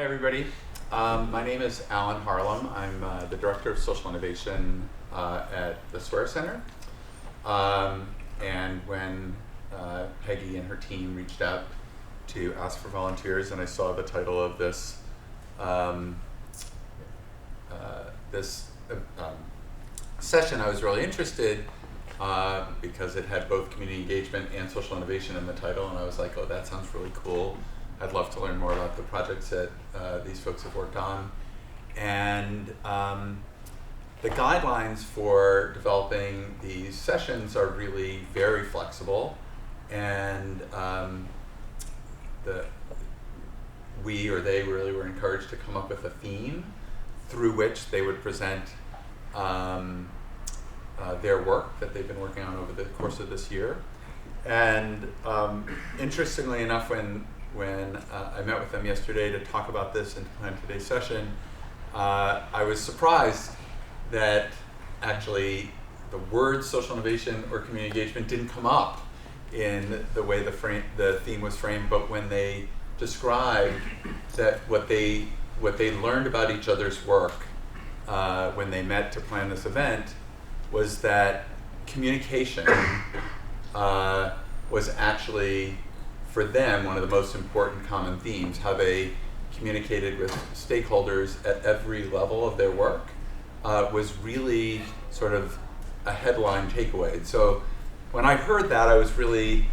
everybody. My name is Alan Harlam. I'm the Director of Social Innovation at the Swear Center. And when Peggy and her team reached out to ask for volunteers, and I saw the title of this session, I was really interested because it had both community engagement and social innovation in the title, and I was like, oh, that sounds really cool. I'd love to learn more about the projects that these folks have worked on. And the guidelines for developing these sessions are really very flexible, and we or they really were encouraged to come up with a theme through which they would present their work that they've been working on over the course of this year. And interestingly enough, when I met with them yesterday to talk about this and to plan today's session, I was surprised that actually the words social innovation or community engagement didn't come up in the way the theme was framed, but when they described that what they learned about each other's work when they met to plan this event was that communication was actually, for them, one of the most important common themes. How they communicated with stakeholders at every level of their work was really sort of a headline takeaway. So when I heard that, I was really,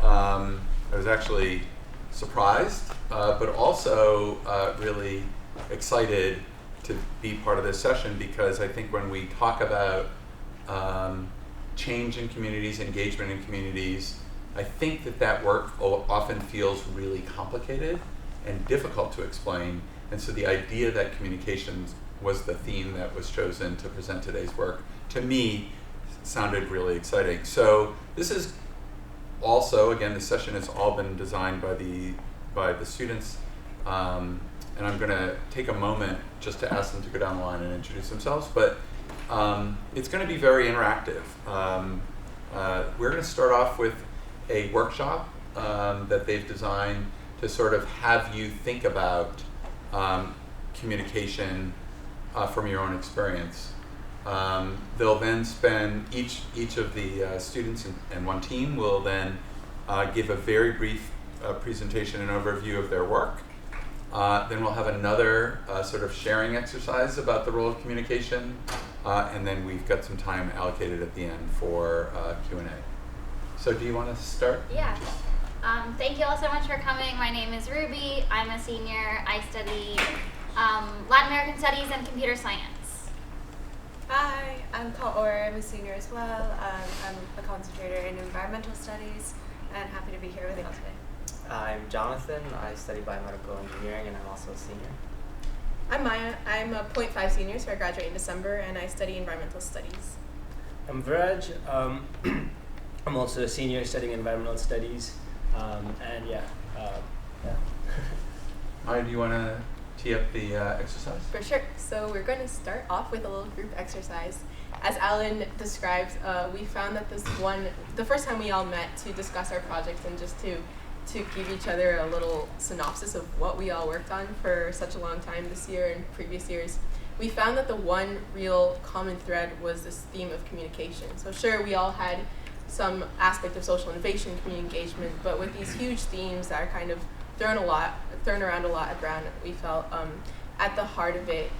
I was actually surprised, but also really excited to be part of this session, because I think when we talk about change in communities, engagement in communities, I think that work often feels really complicated and difficult to explain. And so the idea that communications was the theme that was chosen to present today's work, to me, sounded really exciting. So this is also, again, the session has all been designed by the students. And I'm going to take a moment just to ask them to go down the line and introduce themselves. But it's going to be very interactive. We're going to start off with a workshop that they've designed to sort of have you think about communication from your own experience. They'll then spend, each of the students and one team will then give a very brief presentation and overview of their work. Then we'll have another sort of sharing exercise about the role of communication, and then we've got some time allocated at the end for Q&A. So do you want to start? Yeah. Thank you all so much for coming. My name is Ruby. I'm a senior. I study Latin American Studies and Computer Science. Hi, I'm Kaori. I'm a senior as well. I'm a concentrator in Environmental Studies, and happy to be here with you all today. I'm Jonathan. I study biomedical engineering, and I'm also a senior. I'm Maya. I'm a 0.5 senior, so I graduate in December, and I study Environmental Studies. I'm Viraj. I'm also a senior studying environmental studies, and yeah. Maya, do you want to tee up the exercise? For sure. So we're going to start off with a little group exercise. As Alan described, we found that the first time we all met to discuss our project and just to give each other a little synopsis of what we all worked on for such a long time this year and previous years, we found that the one real common thread was this theme of communication. So sure, we all had some aspect of social innovation, community engagement, but with these huge themes that are kind of thrown around a lot at Brown, we felt at the heart of it,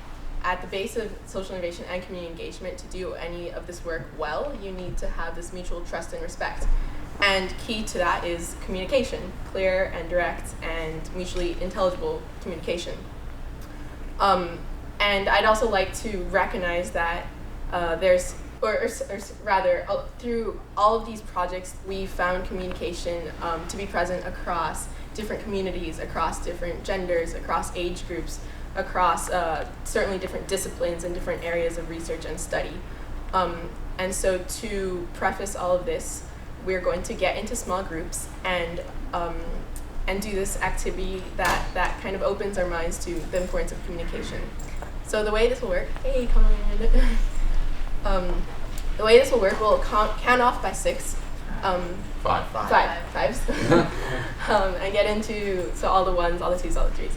at the base of social innovation and community engagement, to do any of this work well, you need to have this mutual trust and respect. And key to that is communication, clear and direct and mutually intelligible communication. And I'd also like to recognize that through all of these projects, we found communication to be present across different communities, across different genders, across age groups, across certainly different disciplines and different areas of research and study. And so to preface all of this, we're going to get into small groups and do this activity that kind of opens our minds to the importance of communication. So the way this will work, hey, come on. The way this will work, we'll count off by 6. Fives. And get into, so all the 1s, all the 2s, all the 3s.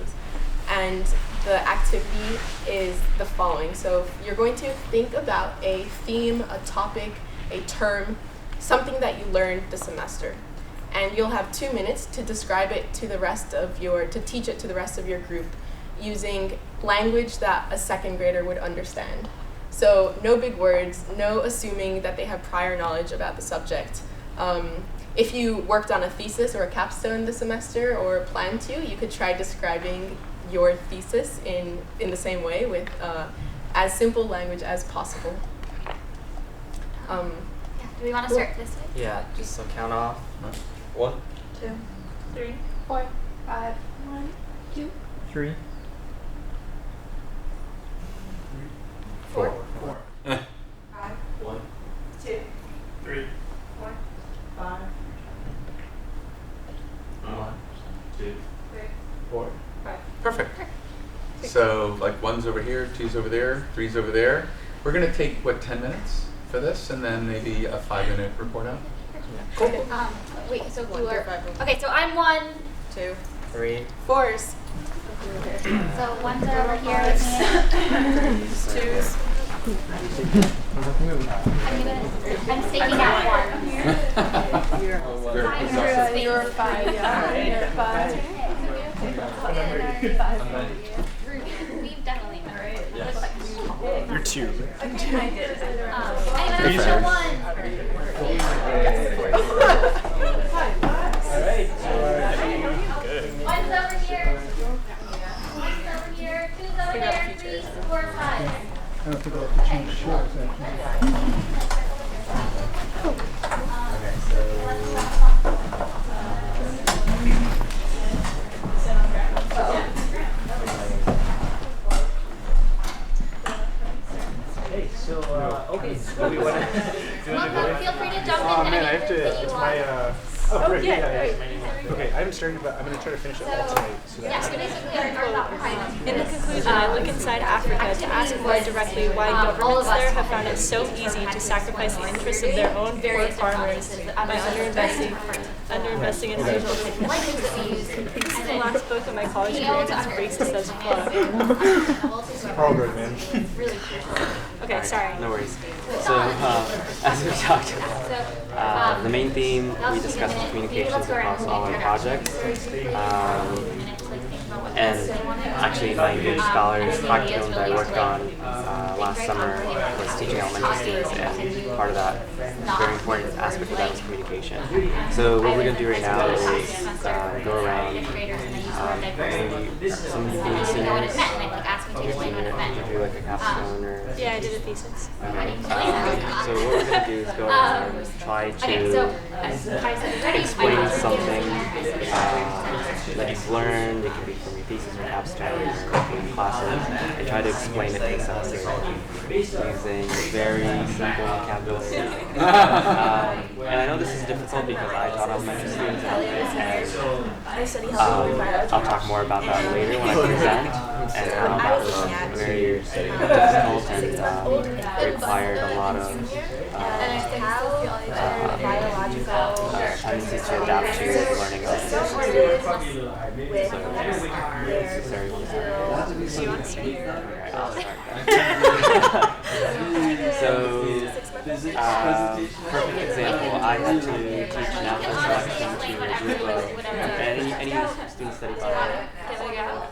And the activity is the following. So you're going to think about a theme, a topic, a term, something that you learned this semester. And you'll have 2 minutes to describe it to to teach it to the rest of your group using language that a second grader would understand. So no big words, no assuming that they have prior knowledge about the subject. If you worked on a thesis or a capstone this semester or plan to, you could try describing your thesis in the same way with as simple language as possible. Do we want to start this way? Yeah, just so count off. 1, 2, 3, 4, 5, 1, 2, 3, 4, 5, 1, 2, 3, 4, 5, 1, 2, 3, 4. 5. Perfect. So like 1's over here, 2's over there, 3's over there. We're going to take, 10 minutes for this, and then maybe a 5-minute report out? Cool. Wait, so One you through are, five. okay, so I'm 1. 2. 3. 4s. So 1's are over here with me. 2s. I'm staking out 1. You're 5. Yeah. 5. We've definitely met. You're 2. Anyway, show 1. Good. 1's over here. 1's over here. 2's over there. 3, 4, 5. I have to go to change shorts. Hey, so okay, so we want to. Welcome. Feel free to jump Oh in man, I any have group that to. you It's want. my. Oh, great. Yeah. Okay, I haven't started, but I'm gonna try to finish it all tonight. So Yeah, so basically our thought behind In the conclusion, I look inside Africa to ask more directly why governments there have found it so easy to sacrifice the interests of their own poor farmers by underinvesting in regional technologies. This is the last book of my college career and it's racist as fuck. all good, man. Okay, sorry. No worries. So, as we talked about, the main theme we discussed was communications across all our projects. And actually, my English scholars practicum that I worked on last summer was teaching elementary students, and part of that very important aspect of that was communication. So what we're going to do right now is go around, some of you being seniors, you're senior, did you do like a capstone or? Yeah, I did a thesis. Okay. So what we're going to do is go around and try to explain something that you've learned. It can be from your thesis or capstone or from classes, and try to explain it to the semester using very simple vocabulary. And I know this is difficult because I taught elementary students, and I'll talk more about that later when I present, and how that was very difficult and required a lot of tendencies to adapt to learning others. Do you want to start? Alright, I'll start. So, perfect example, I had to teach natural selection to a group of any student study by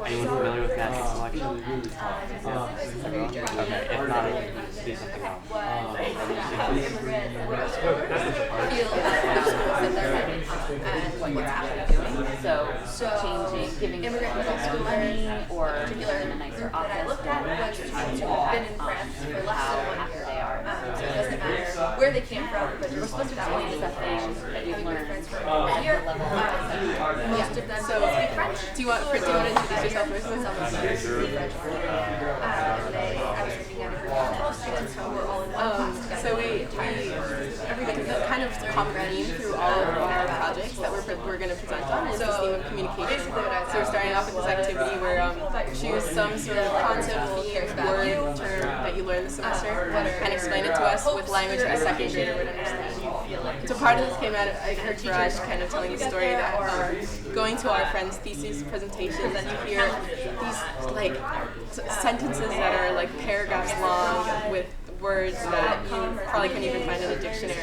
anyone familiar with natural selection? Everyone? Okay, if not, I can do something else. So changing, giving people school money, or in a nicer office, been in France for how happy they are. so it doesn't matter where they came from, but we're supposed to That one is a thing that you've learned at your level. most of them speak French. Do you want to introduce yourself first? I was thinking of students who were all in one class together. So the kind of common theme through all of our projects that we're going to present on is the theme of communication. So we're starting off with this activity where choose some sort of concept, theme, word, term that you learned this semester and explain it to us with language that a second grader would understand. So part of this came out of, I heard Viraj kind of telling the story that going to our friends' thesis presentations and you hear these like sentences that are like paragraphs long with words that you probably couldn't even find in a dictionary.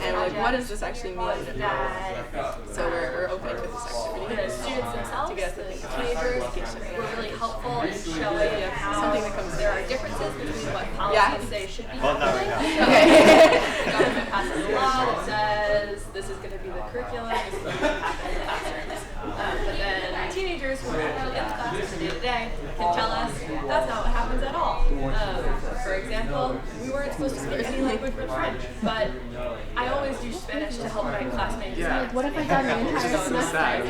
And we're like, what does this actually mean? So we're open to this activity. The students themselves, the teenagers, were really helpful in showing how something that comes there are differences between what policies say should be happening. The government passes a law that says this is going to be the curriculum, this is going to happen in the classrooms. But then teenagers who are actually in the classes day to day can tell us that's not what happens at all. For example, we weren't supposed to speak any language but French, but I always use Spanish to help my classmates. Yeah. Like, what if I got an entire semester?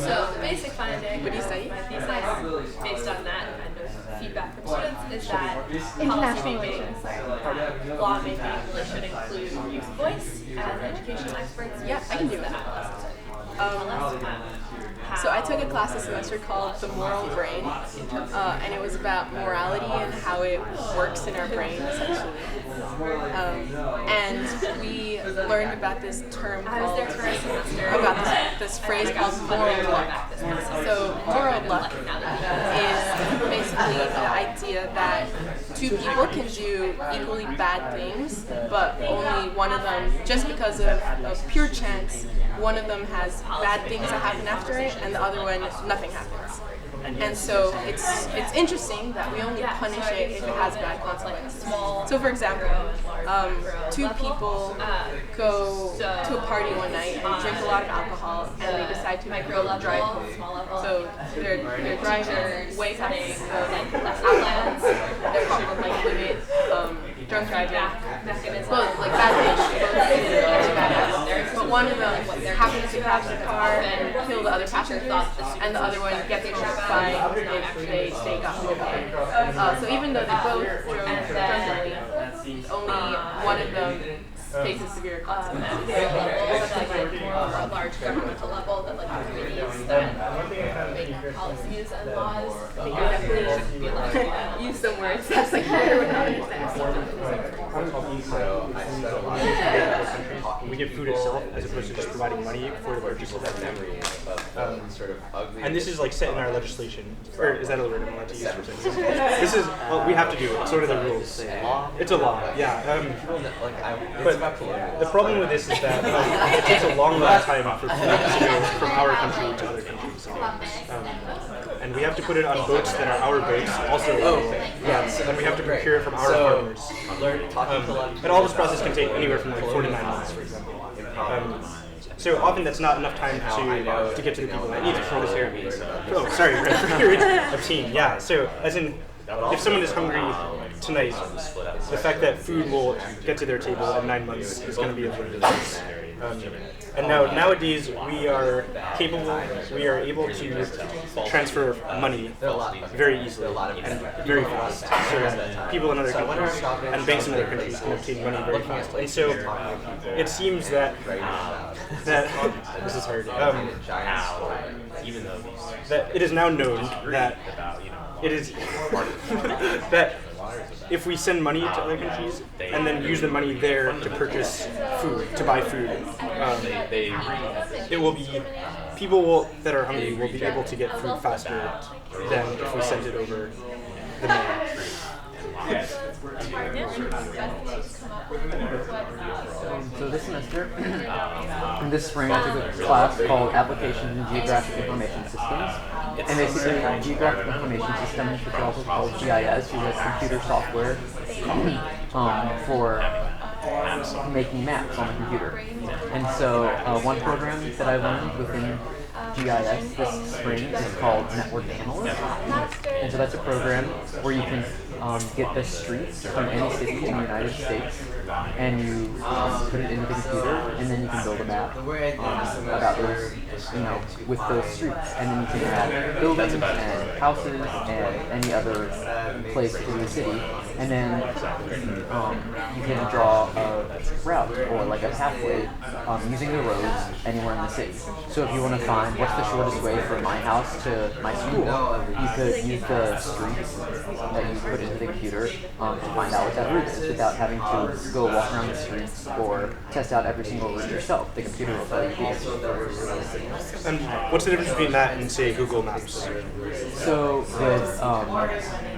So the basic finding What do you say? my thesis, based on that kind of feedback from students, is that policy making, law making really should include youth voice and educational experts. Yeah, I can do that. So I took a class this semester called The Moral Brain, and it was about morality and how it works in our brain, essentially. And we learned about this term called, about this phrase called moral luck. So moral luck is basically the idea that two people can do equally bad things, but only one of them, just because of pure chance, one of them has bad things that happen after it, and the other one, nothing happens. And so it's interesting that we only punish it if it has bad consequences. So for example, two people go to a party one night and drink a lot of alcohol, and they decide to drive home. So they're driving way past the outlets, they're probably like limit, drunk driving, both like bad things, but one of them happens to crash the car and kill the other passenger, and the other one gets hurt if they got hit by. So even though they both drove drunkenly, only one of them faces severe consequences. Like more of a large governmental level that like the committees that make policies and laws definitely shouldn't be allowed to use some words that's like I would not understand. We give food itself as opposed to just providing money for the purchase of that memory. And this is like set in our legislation. Or is that a word I'm allowed to use? This is, we have to do it. It's sort of the rules. It's a law, yeah. But the problem with this is that it takes a long time for food to go from our country to other countries. And we have to put it on boats that are our boats, also and we have to procure it from our farmers. And all this process can take anywhere from like 4 to 9 months, for example. So often that's not enough time to get to the people that need it for this area. Oh, sorry, right, obscene, yeah. So as in, if someone is hungry tonight, the fact that food will get to their table in 9 months is going to be a very difference. And nowadays we are able to transfer money very easily and very fast. So people in other countries and banks in other countries can obtain money very fast. And so it seems that this is hard. That it is now known that it is that if we send money to other countries and then use the money there to purchase food, to buy food, it will be, that are hungry will be able to get food faster than if we sent it over the mail. So this semester, this spring, I took a class called Applications in Geographic Information Systems. And basically, Geographic Information Systems, which is also called GIS, is computer software for making maps on the computer. And so one program that I learned within GIS this spring is called Network Analyst. And so that's a program where you can get the streets from any city in the United States, and you put it into the computer, and then you can build a map about those, with those streets, and then you can add buildings and houses and any other place to the city, and then you can draw a route or like a pathway using the roads anywhere in the city. So if you want to find what's the shortest way from my house to my school, you could use the streets that you put into the computer to find out what that route is without having to go walk around the streets or test out every single route yourself. The computer will tell you the answer. And what's the difference between that and, say, Google Maps? So with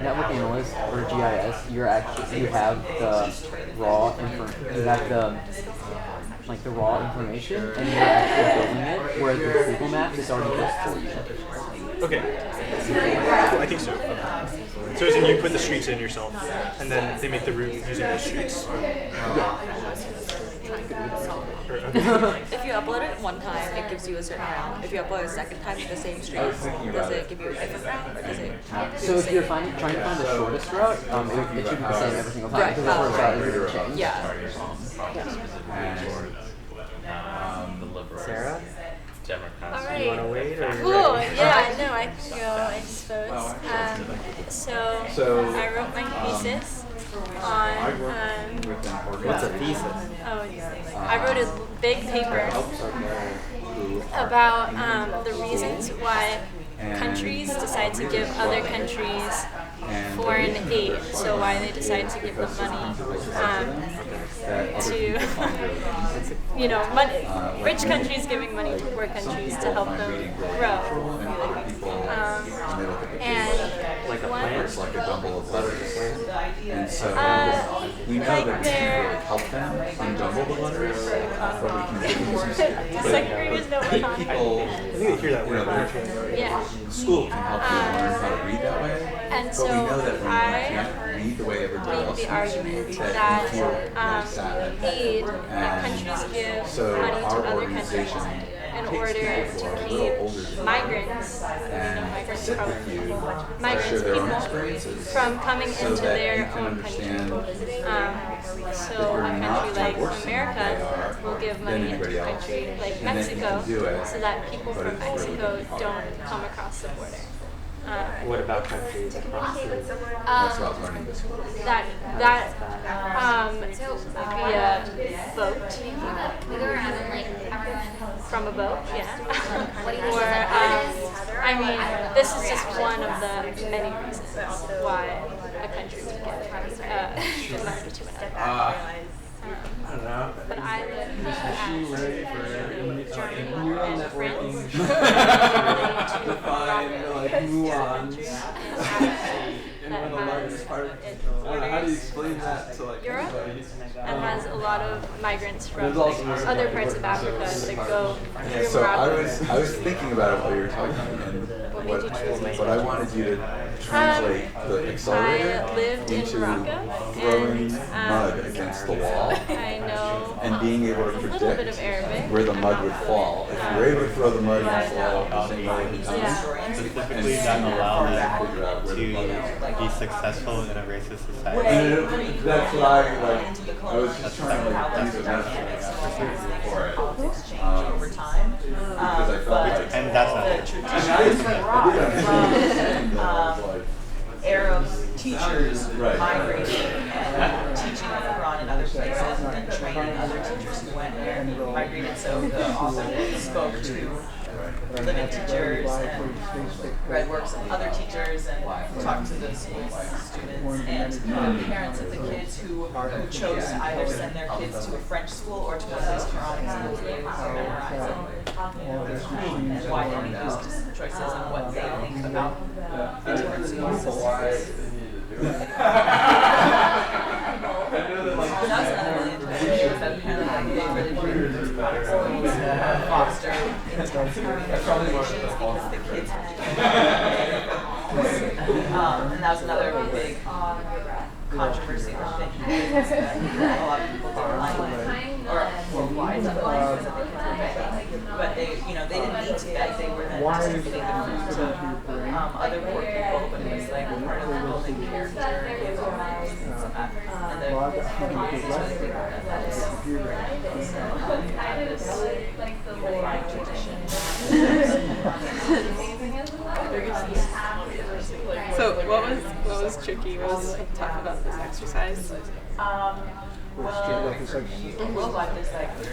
network analyst or GIS, you have the raw the raw information, and you're actually building it. Whereas with Google Maps, it's already built for you. Okay. I think so. So as in you put the streets in yourself, and then they make the route using those streets. If you upload it one time, it gives you a certain route. If you upload a second time to the same streets, does it give you a different route? Or does it so if you're trying to find the shortest route, it should be the same every single time because the shortest route isn't changed. Yeah. Sarah? All right. You want to wait? Or Cool. Yeah. No, I can go. I suppose. So I wrote my thesis on. What's a thesis? I wrote a big paper about the reasons why countries decide to give other countries foreign aid. So why they decide to give them money to, rich countries giving money to poor countries to help them grow. And like a one, plant? Like a bundle of letters. And so we know like that we can really help them unjumble the letters, but we can Secretary was no people, I think they hear that word. Yeah. School can help you learn how to read that way, And but so we know that when you I can't read the way everybody made else the argument reads, that you feel really sad. aid that countries give So money to our other organization countries in takes order people to who are a keep little older than migrants, and migrants sit from with you to migrants share their own people experiences from coming so into that their you can own understand country. So you're a not country like worse than America they are will give than money into anybody a else. country like And then you Mexico can do it, so that people but from it's really Mexico hard. don't come across the border. What about countries across the That's what I was learning this week. That via boat. Can we go around and like everyone? From a boat, yeah. What do you think Or, is like this is just one of the many reasons why a country would give money to another. I don't know. But I live ready for neural networking? define like muons. And one of the largest part of how do you explain that to like Europe everybody? and has a lot of migrants from There's also other parts of Africa that go Yeah, through so Morocco. I was thinking about it while you were talking, and what I wanted you to translate the accelerator I lived in into Morocco throwing and, mud against the wall I know and being able to a little bit predict of Arabic. where the mud would fall. If you were able to throw the mud against the wall at the same way every time, Specifically, that allows them to be successful in a racist society. That's why, I was just trying to use a metaphor for it. Over time. Because I felt like, and that's not the tradition from Arab teachers migrating and teaching the Quran in other places and then training other teachers who went there and migrated. So the author spoke to living teachers and read works of other teachers and talked to the school students and the parents of the kids who chose to either send their kids to a French school or to one of those Quranic schools where they were memorizing and why they make those choices and what they think about the different school systems. That's another really interesting thing that kind of they really foster intense communications because the kids have to and that was another big controversial thing that a lot of people didn't like or why didn't like because the kids were begging. But they didn't need to beg, they were then distributing the food to other poor people, but it was like part of the building character and the communities really big on that is unifying tradition. So what was tricky? What was tough about this exercise?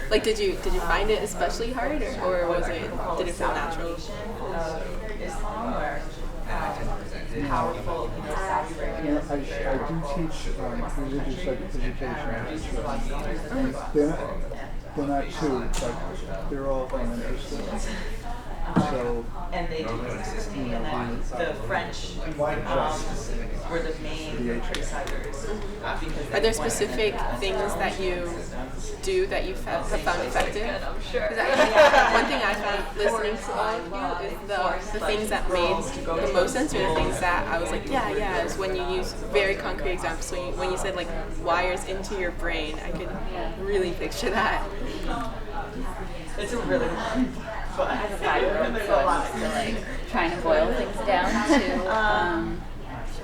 Like, did you find it especially hard, or did it feel natural? Powerful in the teach religious education. They're not two, but they're all interested. So, and they do existing, and then the French were the main reciters. Are there specific things that you do that you have found effective? I'm sure. One thing I found listening to all of you is the things that made the most sense, or the things that I was like, yeah, is when you use very concrete examples. So when you said like wires into your brain, I could really picture that. It's a really I have a 5-year-old, so I'm used to like trying to boil things down to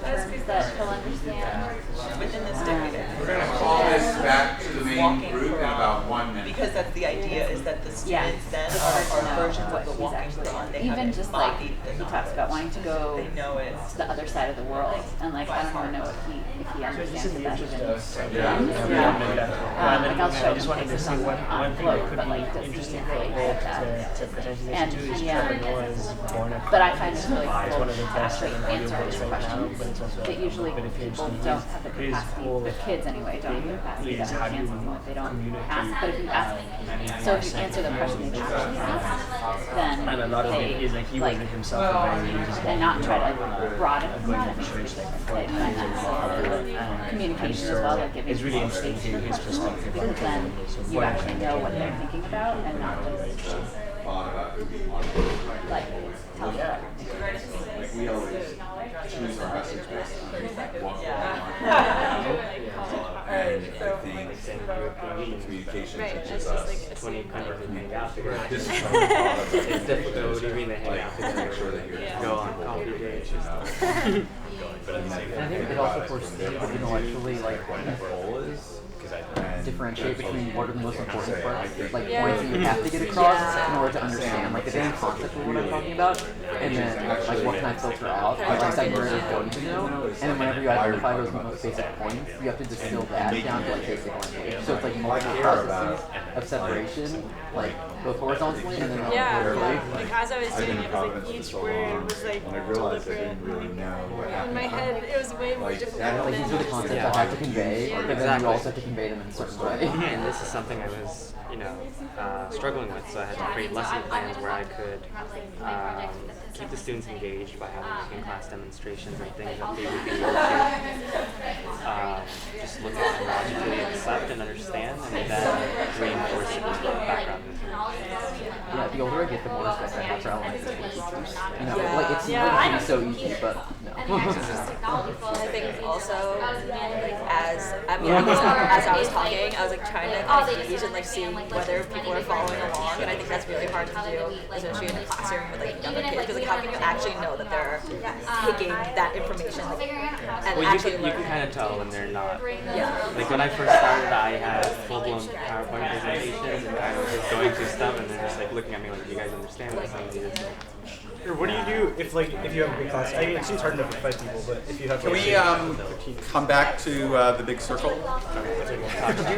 terms that he'll understand. Within this decade, we're going to call this back to the main group in about 1 minute. Because that's the idea, is that the students then are versions of the walking run. They even have just like embodied he talks about wanting to go they know it. to the other side of the world, and like I don't even know if he understands that that's even like I'll show him pictures on float, but like does he really get that? And but I find it really cool to actually answer these questions that usually people don't have the capacity, the kids anyway, don't have the capacity to understand something that they don't ask. But if you ask, so if you answer the question they actually ask, then and a lot of it is like he wasn't himself and not try to broaden that. They find that communication as well, like giving it's really interesting to hear his perspective. because then you actually know what they're thinking about and not just like tell them. We always choose our message based on what we want. And I think communication teaches us when you kind of hang out together. This is It's difficult to really hang out together. make sure that you're Go on coffee dates. I think it also forces you to intellectually like differentiate between what are the most important parts, like points that you have to get across in order to understand like the basic concept of what I'm talking about, and then like what can I filter out, like secondary don't to know, and then whenever you identify those most basic points, you have to distill that down to like basic language. So it's like multiple processes of separation, like both horizontally and then vertically. Like as I was doing it, was like each word was like deliberate. In my head, it was way more difficult. Like these are the concepts I have to convey, but then you also have to convey them in a certain way. And this is something I was, struggling with, so I had to create lesson plans where I could keep the students engaged by having in-class demonstrations and things that they would be able to just look at and logically accept and understand, and then reinforce it with background information. Yeah, the older I get, the more respect I have for elementary school teachers. Like it seems like it's so easy, but no. I think also, as I was talking, I was like trying to kind of gauge and like see whether people are following along, and I think that's really hard to do, especially in a classroom with like younger kids, because like how can you actually know that they're taking that information and Well, you can kind of tell when they're not. Yeah. Like when I first started, I had full-blown PowerPoint presentations and I was just going through stuff, and they're just like looking at me like, "Do you guys understand this?" Or what do you do if you have a big class? I mean, it seems hard enough with 5 people, but if you have Can we come back to the big circle? Did you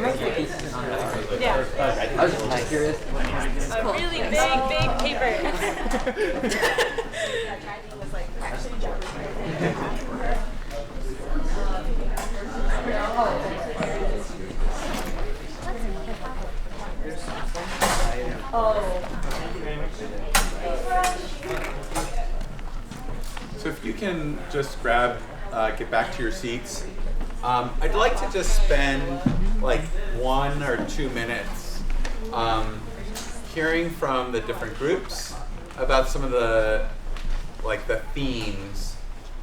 write the pieces on that? Yeah. I was just curious. A really big paper. So if you can just get back to your seats. I'd like to just spend like 1 or 2 minutes hearing from the different groups about some of the themes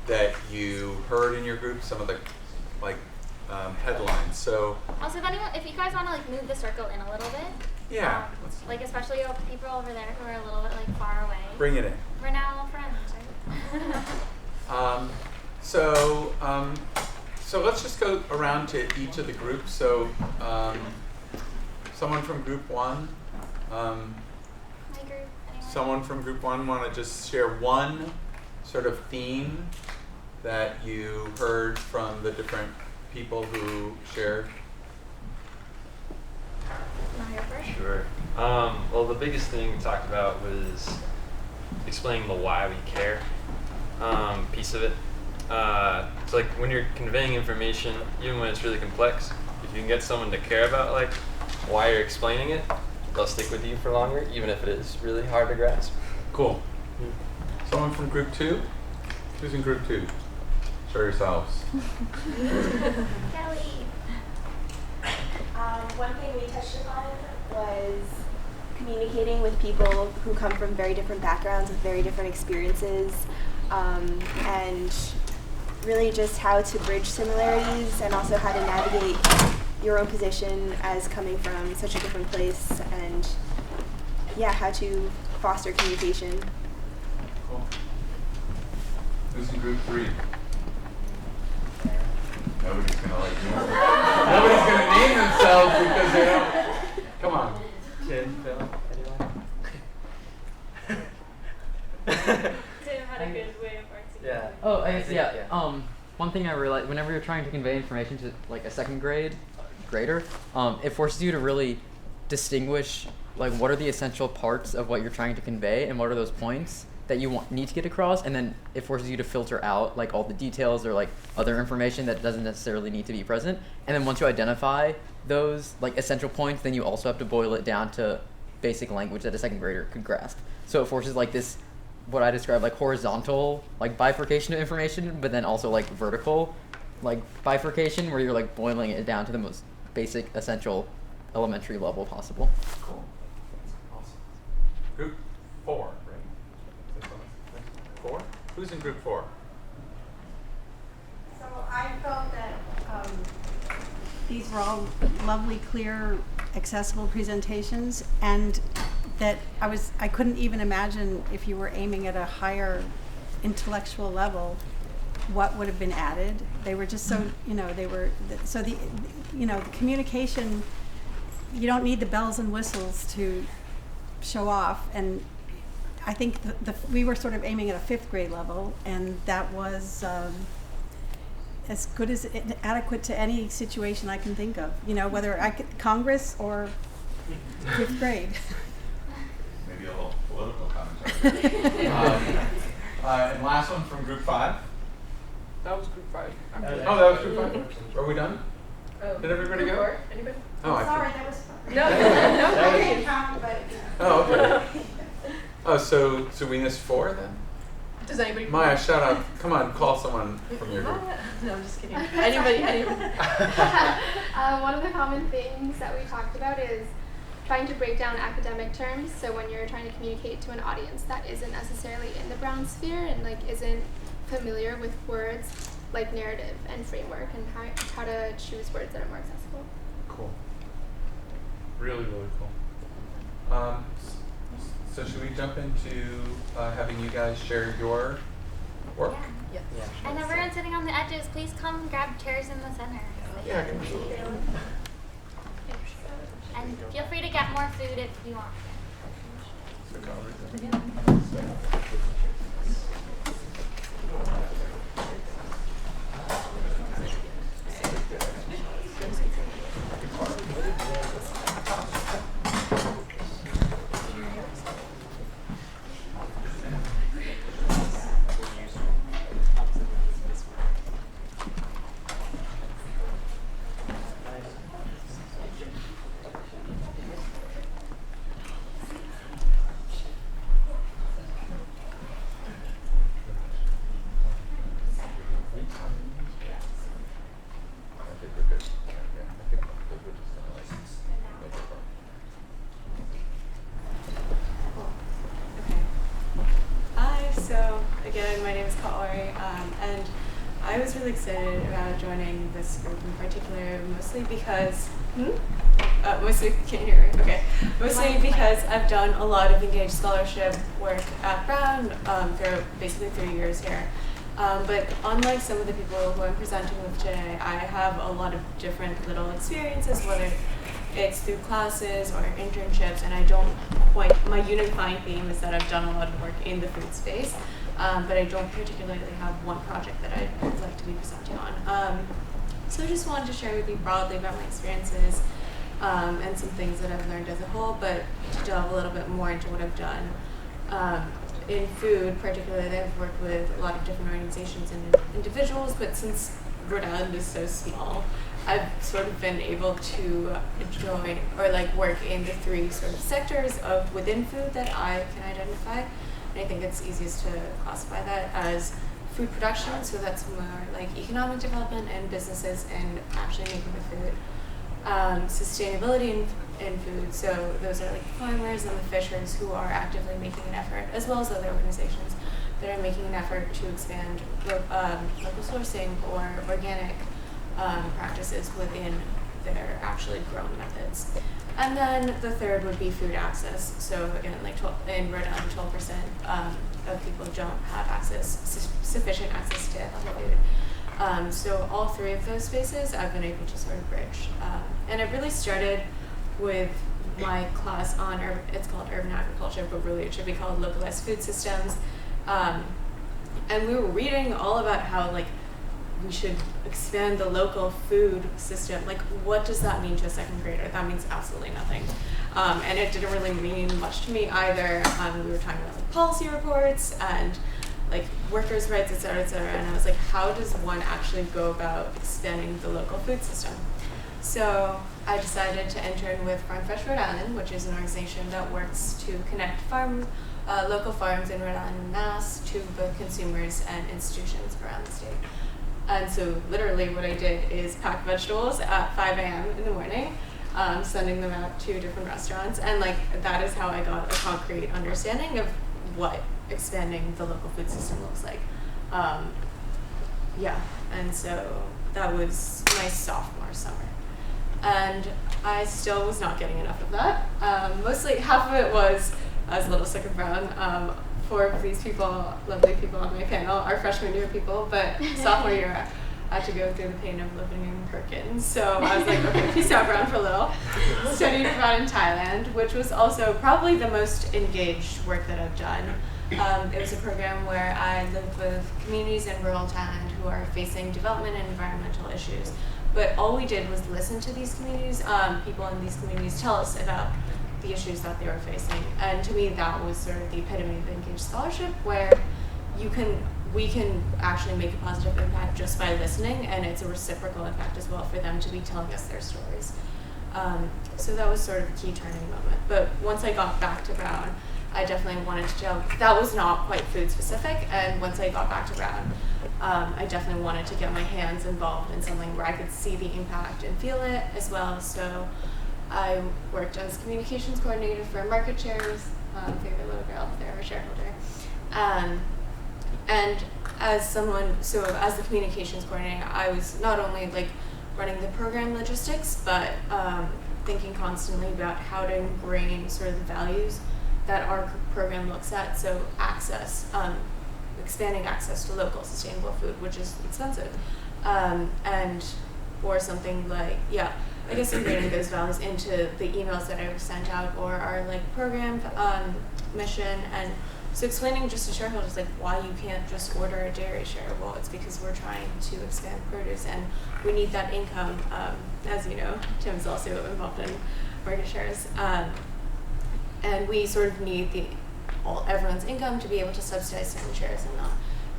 that you heard in your group, some of the headlines. So Also, if you guys want to move the circle in a little bit. Yeah. Especially people over there who are a little bit far away. Bring it in. We're now all friends, right? So let's just go around to each of the groups. So someone from group 1. Someone from group 1 want to just share one sort of theme that you heard from the different people who shared? Sure. Well, the biggest thing we talked about was explaining the why we care piece of it. it's like when you're conveying information, even when it's really complex, if you can get someone to care about like why you're explaining it, they'll stick with you for longer, even if it is really hard to grasp. Cool. Someone from group 2? Who's in group 2? Show yourselves. Kelly. One thing we touched upon was communicating with people who come from very different backgrounds with very different experiences, and really just how to bridge similarities and also how to navigate your own position as coming from such a different place, and yeah, how to foster communication. Cool. Who's in group 3? Nobody's gonna nobody's gonna name themselves because they don't. Come on. Tim, Phil, anyone? Tim had a good way of articulating. Yeah. Oh, I guess, yeah. One thing I realized, whenever you're trying to convey information to like a second grader, it forces you to really distinguish like what are the essential parts of what you're trying to convey and what are those points that you need to get across, and then it forces you to filter out like all the details or like other information that doesn't necessarily need to be present. And then once you identify those like essential points, then you also have to boil it down to basic language that a second grader could grasp. So it forces like this, what I describe like horizontal like bifurcation of information, but then also like vertical like bifurcation where you're like boiling it down to the most basic, essential, elementary level possible. Cool. Awesome. Group 4, right? 4? Who's in group 4? So I felt that these were all lovely, clear, accessible presentations, and that I couldn't even imagine if you were aiming at a higher intellectual level what would have been added. They were just so, the communication, you don't need the bells and whistles to show off, and I think we were sort of aiming at a 5th grade level, and that was as good as adequate to any situation I can think of. Whether Congress or 5th grade. Maybe a little political commentary. And last one from group 5. That was group 5. Oh, that was group 5. Are we done? Oh. Did everybody go? 4? Anybody? Oh, Sorry, that was fun. No, I didn't count, but. Oh, okay. Oh, so we missed 4 then? Does anybody? Maya, shout out. Come on, call someone from your group. No, I'm just kidding. Anybody? One of the common things that we talked about is trying to break down academic terms. So when you're trying to communicate to an audience that isn't necessarily in the Brown sphere and like isn't familiar with words like narrative and framework, and how to choose words that are more accessible. Cool. Really, really cool. So should we jump into having you guys share your work? Yeah. And everyone sitting on the edges, please come grab chairs in the center. Yeah. And feel free to get more food if you want. Again, my name is Kaori, and I was really excited about joining this group in particular, mostly because, can you hear me? Okay. Mostly because I've done a lot of engaged scholarship work at Brown for basically 3 years here. But unlike some of the people who I'm presenting with today, I have a lot of different little experiences, whether it's through classes or internships, and I don't quite, my unifying theme is that I've done a lot of work in the food space. But I don't particularly have one project that I'd like to be presenting on. So I just wanted to share with you broadly about my experiences and some things that I've learned as a whole, but to delve a little bit more into what I've done. in food particularly, I've worked with a lot of different organizations and individuals, but since Rhode Island is so small, I've sort of been able to enjoy or like work in the three sort of sectors of within food that I can identify. And I think it's easiest to classify that as food production, so that's more like economic development and businesses and actually making the food. Sustainability in food, so those are like farmers and the fishers who are actively making an effort, as well as other organizations that are making an effort to expand local sourcing or organic practices within their actually grown methods. And then the third would be food access. So again, like in Rhode Island, 12% of people don't have sufficient access to healthy food. So all three of those spaces I've been able to sort of bridge. And it really started with my class on, it's called urban agriculture, but really it should be called localized food systems. And we were reading all about how like we should expand the local food system. Like, what does that mean to a second grader? That means absolutely nothing. And it didn't really mean much to me either. We were talking about like policy reports and like workers' rights, et cetera, and I was like, how does one actually go about expanding the local food system? So I decided to intern with Farm Fresh Rhode Island, which is an organization that works to connect local farms in Rhode Island and Mass to both consumers and institutions around the state. And so literally what I did is pack vegetables at 5 a.m. in the morning, sending them out to different restaurants. And like that is how I got a concrete understanding of what expanding the local food system looks like. And so that was my sophomore summer. And I still was not getting enough of that. Mostly half of it was I was a little sick of brown. 4 of these people, lovely people on my panel, are freshman year people, but sophomore year I had to go through the pain of living in Perkins. So I was like, okay, peace out, Brown, for a little. Studied abroad in Thailand, which was also probably the most engaged work that I've done. It was a program where I lived with communities in rural Thailand who are facing development and environmental issues. But all we did was listen to these communities, people in these communities tell us about the issues that they were facing. And to me, that was sort of the epitome of engaged scholarship, where we can actually make a positive impact just by listening, and it's a reciprocal impact as well for them to be telling us their stories. So that was sort of a key turning moment. But once I got back to Brown, I definitely wanted to tell, that was not quite food specific, and once I got back to Brown, I definitely wanted to get my hands involved in something where I could see the impact and feel it as well. So I worked as communications coordinator for Market Shares, favorite little girl, they're a shareholder. And as the communications coordinator, I was not only like running the program logistics, but thinking constantly about how to ingrain sort of the values that our program looks at. So access, expanding access to local sustainable food, which is expensive. Or something like, I guess integrating those values into the emails that I sent out or our like program mission, and so explaining just to shareholders like why you can't just order a dairy share. Well, it's because we're trying to expand produce and we need that income. As you know, Tim's also involved in market shares, and we sort of need everyone's income to be able to subsidize certain shares and not.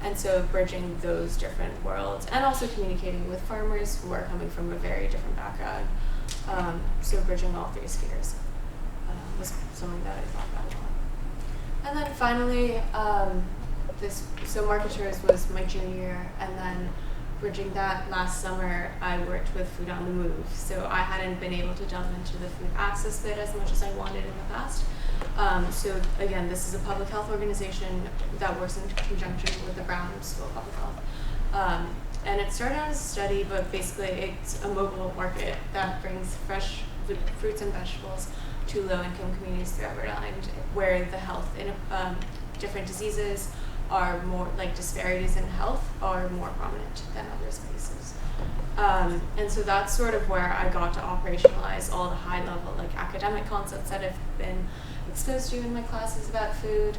And so bridging those different worlds and also communicating with farmers who are coming from a very different background. So bridging all three spheres was something that I thought about a lot. And then finally, Market Shares was my junior year, and then bridging that last summer, I worked with Food on the Move. So I hadn't been able to delve into the food access bit as much as I wanted in the past. So again, this is a public health organization that works in conjunction with the Brown School of Public Health. And it started as a study, but basically it's a mobile market that brings fresh fruits and vegetables to low-income communities throughout Rhode Island, where the health in different diseases are more, like disparities in health are more prominent than other spaces. And so that's sort of where I got to operationalize all the high-level like academic concepts that I've been exposed to in my classes about food,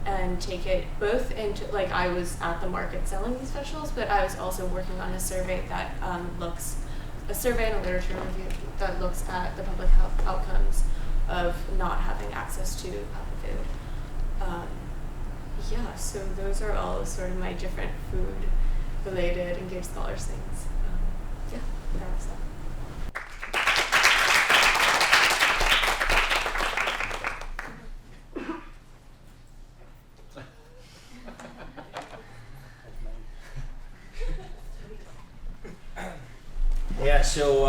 and take it both into, like I was at the market selling these vegetables, but I was also working on a survey that a survey and a literature review that looks at the public health outcomes of not having access to healthy food. yeah, so those are all sort of my different food-related engaged scholars things. Yeah, that was that. Yeah, so,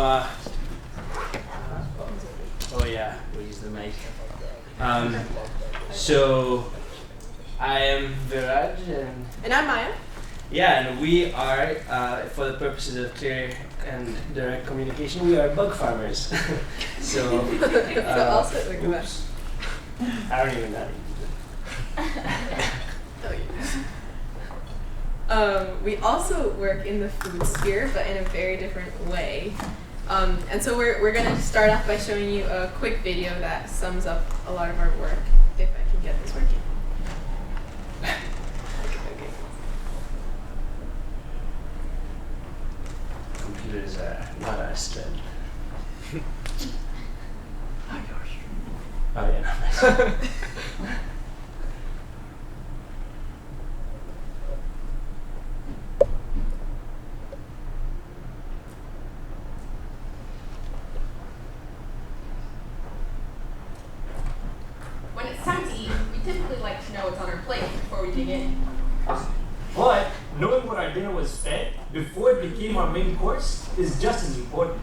oh yeah, we'll use the mic. So, I am Viraj, and I'm Maya. Yeah, and we are, for the purposes of clear and direct communication, we are bug farmers. So, also, oops. I don't even know. We also work in the food sphere, but in a very different way. And so we're going to start off by showing you a quick video that sums up a lot of our work, if I can get this working. Okay. Computers are not our strength. Oh yeah. When it's time to eat, we typically like to know what's on our plate before we dig in. But knowing what our dinner was fed before it became our main course is just as important.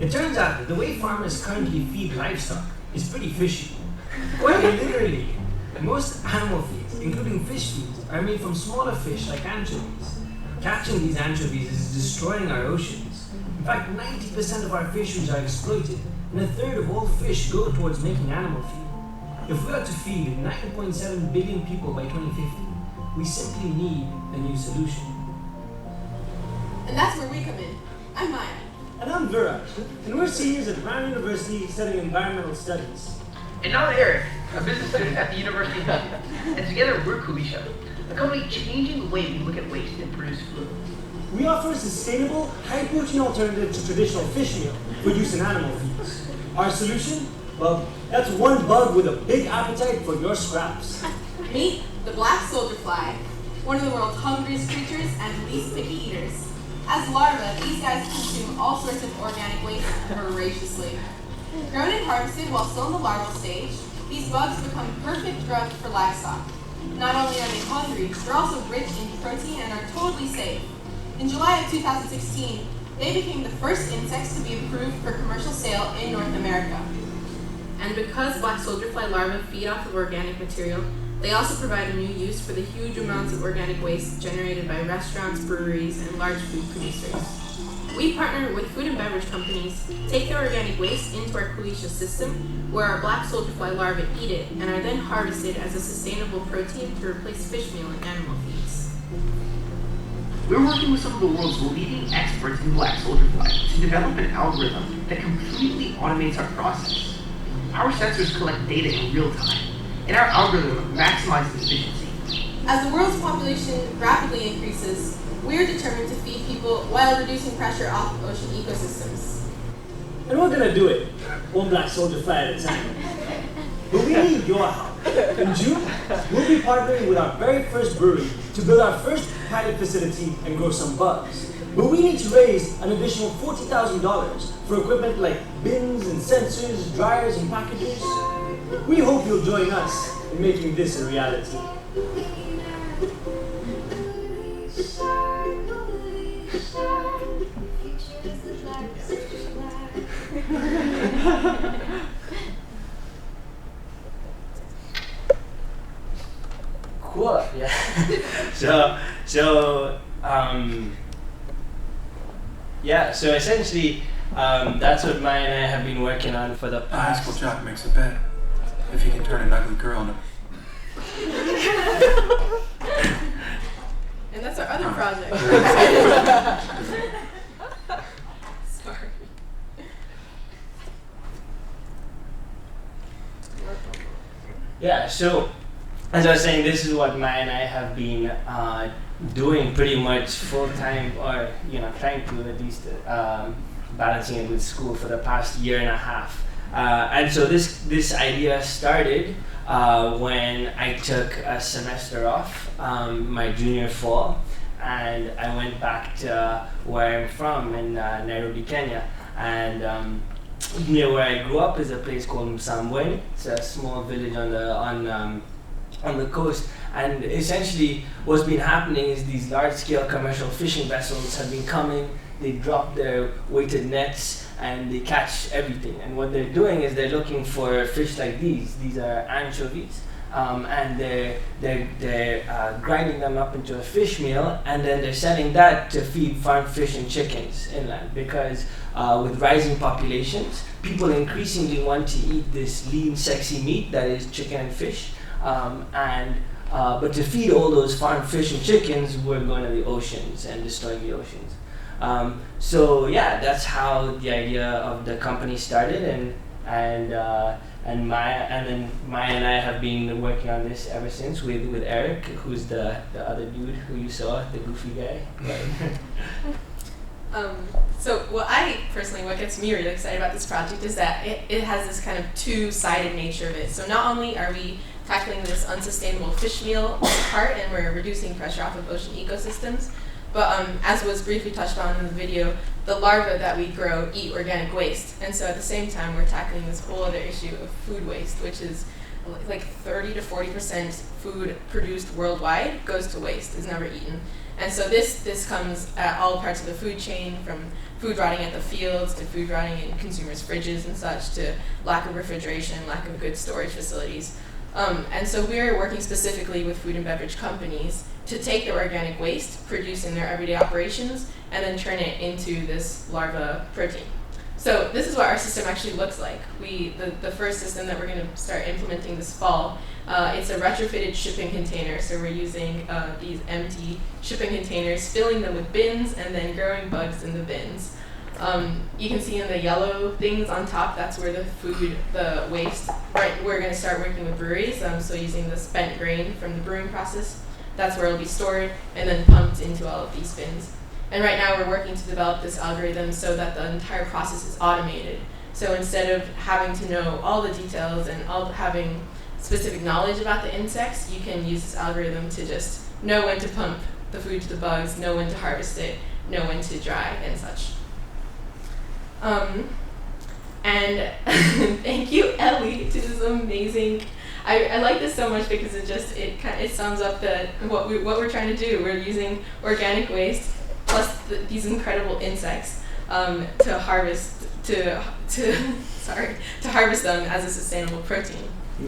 It turns out that the way farmers currently feed livestock is pretty fishy. Quite literally, most animal feeds, including fish feeds, are made from smaller fish like anchovies. Catching these anchovies is destroying our oceans. In fact, 90% of our fisheries are exploited, and a third of all fish go towards making animal feed. If we are to feed 9.7 billion people by 2050, we simply need a new solution. And that's where we come in. I'm Maya. And I'm Viraj, and we're seniors at Brown University studying environmental studies. And I'm Eric, a business student at the University of London. And together we're Kulisha, a company changing the way we look at waste and produce food. We offer a sustainable, high-protein alternative to traditional fish meal for use in animal feeds. Our solution? Well, that's one bug with a big appetite for your scraps. Meet the black soldier fly, one of the world's hungriest creatures and least picky eaters. As larvae, these guys consume all sorts of organic waste voraciously. Grown and harvested while still in the larval stage, these bugs become perfect drugs for livestock. Not only are they hungry, they're also rich in protein and are totally safe. In July of 2016, they became the first insects to be approved for commercial sale in North America. And because black soldier fly larvae feed off of organic material, they also provide a new use for the huge amounts of organic waste generated by restaurants, breweries, and large food producers. We partner with food and beverage companies, take their organic waste into our Kulisha system, where our black soldier fly larvae eat it and are then harvested as a sustainable protein to replace fish meal in animal feeds. We're working with some of the world's leading experts in black soldier fly to develop an algorithm that completely automates our process. Our sensors collect data in real time, and our algorithm maximizes efficiency. As the world's population rapidly increases, we're determined to feed people while reducing pressure off of ocean ecosystems. And we're gonna do it, one black soldier fly at a time. But we need your help. In June, we'll be partnering with our very first brewery to build our first pilot facility and grow some bugs. But we need to raise an additional $40,000 for equipment like bins and sensors, dryers and packagers. We hope you'll join us in making this a reality. Cool, yeah. So essentially, that's what Maya and I have been working on for the past. A high school jock makes a bet if he can turn an ugly girl into. And that's our other project. Sorry. Yeah, so as I was saying, this is what Maya and I have been doing pretty much full time, or trying to at least balancing it with school for the past year and a half. And so this idea started when I took a semester off, my junior fall, and I went back to where I'm from in Nairobi, Kenya. And near where I grew up is a place called Msambweni. It's a small village on the coast. And essentially what's been happening is these large-scale commercial fishing vessels have been coming, they drop their weighted nets, and they catch everything. And what they're doing is they're looking for fish like these. These are anchovies. And they're grinding them up into a fish meal, and then they're selling that to feed farm fish and chickens inland. Because with rising populations, people increasingly want to eat this lean, sexy meat that is chicken and fish. But to feed all those farm fish and chickens, we're going to the oceans and destroying the oceans. So yeah, that's how the idea of the company started, and Maya and I have been working on this ever since with Eric, who's the other dude who you saw, the goofy guy. So what gets me really excited about this project is that it has this kind of two-sided nature of it. So not only are we tackling this unsustainable fish meal part, and we're reducing pressure off of ocean ecosystems, but as was briefly touched on in the video, the larvae that we grow eat organic waste. And so at the same time, we're tackling this whole other issue of food waste, which is like 30 to 40% food produced worldwide goes to waste, is never eaten. And so this comes at all parts of the food chain, from food rotting at the fields to food rotting in consumers' fridges and such, to lack of refrigeration, lack of good storage facilities. And so we're working specifically with food and beverage companies to take their organic waste produced in their everyday operations and then turn it into this larva protein. So this is what our system actually looks like. The first system that we're going to start implementing this fall, it's a retrofitted shipping container. So we're using these empty shipping containers, filling them with bins, and then growing bugs in the bins. You can see in the yellow things on top, that's where the waste, right, we're going to start working with breweries, so using the spent grain from the brewing process, that's where it'll be stored and then pumped into all of these bins. And right now we're working to develop this algorithm so that the entire process is automated. So instead of having to know all the details and having specific knowledge about the insects, you can use this algorithm to just know when to pump the food to the bugs, know when to harvest it, know when to dry and such. And thank you, Ellie, to this amazing. I like this so much because it sums up what we're trying to do. We're using organic waste plus these incredible insects to harvest harvest them as a sustainable protein.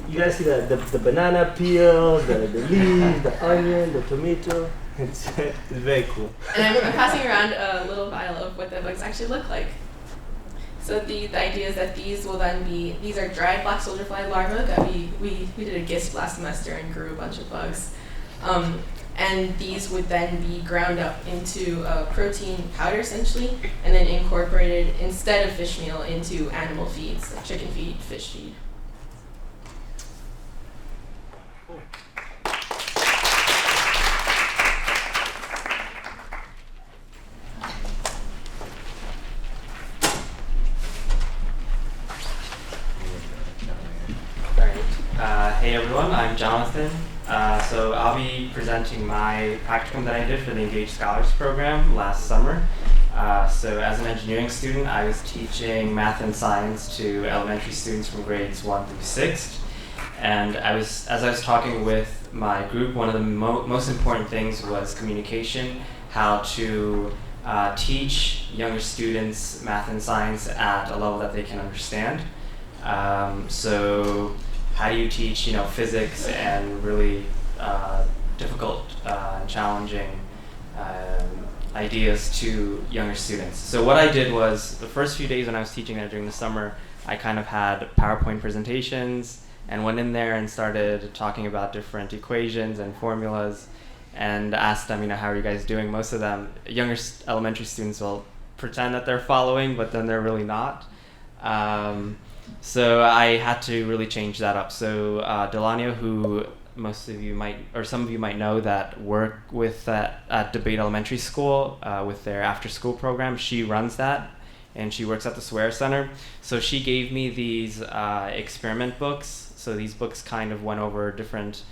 You guys see the banana peel, the leaf, the onion, the tomato. It's very cool. And I'm passing around a little vial of what the bugs actually look like. So the idea is that these are dried black soldier fly larvae that we did a GIST last semester and grew a bunch of bugs. And these would then be ground up into a protein powder essentially, and then incorporated instead of fish meal into animal feeds, like chicken feed, fish feed. Hey everyone, I'm Jonathan. So I'll be presenting my practicum that I did for the Engaged Scholars program last summer. So as an engineering student, I was teaching math and science to elementary students from grades 1 through 6. And as I was talking with my group, one of the most important things was communication, how to teach younger students math and science at a level that they can understand. So how do you teach, physics and really difficult and challenging ideas to younger students? So what I did was, the first few days when I was teaching there during the summer, I kind of had PowerPoint presentations and went in there and started talking about different equations and formulas and asked them, how are you guys doing? Most of them, younger elementary students, will pretend that they're following, but then they're really not. So I had to really change that up. So Dilania, who most of you might, or some of you might know, that work with at Debate Elementary School with their after-school program, she runs that, and she works at the Swear Center. So she gave me these experiment books. So these books kind of went over different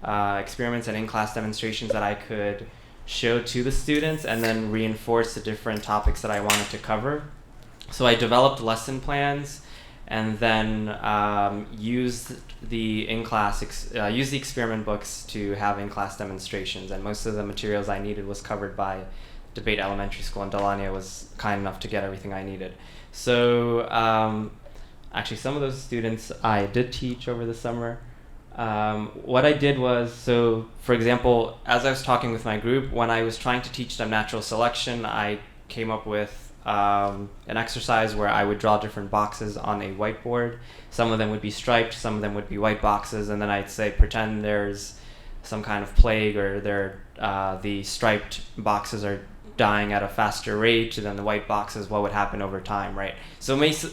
experiments and in-class demonstrations that I could show to the students and then reinforce the different topics that I wanted to cover. So I developed lesson plans and then used the experiment books to have in-class demonstrations. And most of the materials I needed was covered by Debate Elementary School, and Dilania was kind enough to get everything I needed. So actually some of those students I did teach over the summer. What I did was, so for example, as I was talking with my group, when I was trying to teach them natural selection, I came up with an exercise where I would draw different boxes on a whiteboard. Some of them would be striped, some of them would be white boxes, and then I'd say pretend there's some kind of plague, or the striped boxes are dying at a faster rate than the white boxes, what would happen over time, right? So most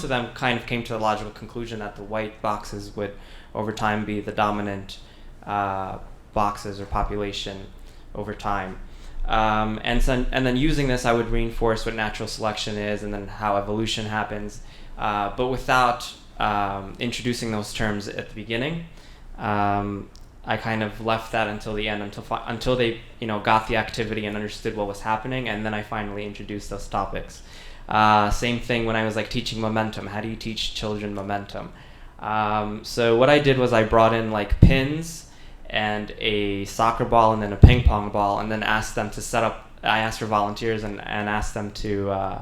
of them kind of came to the logical conclusion that the white boxes would over time be the dominant boxes or population over time. And then using this, I would reinforce what natural selection is and then how evolution happens, but without introducing those terms at the beginning. I kind of left that until the end, until they got the activity and understood what was happening, and then I finally introduced those topics. Same thing when I was teaching momentum. How do you teach children momentum? So what I did was I brought in pins and a soccer ball and then a ping pong ball, and then asked them to set up. I asked for volunteers and asked them to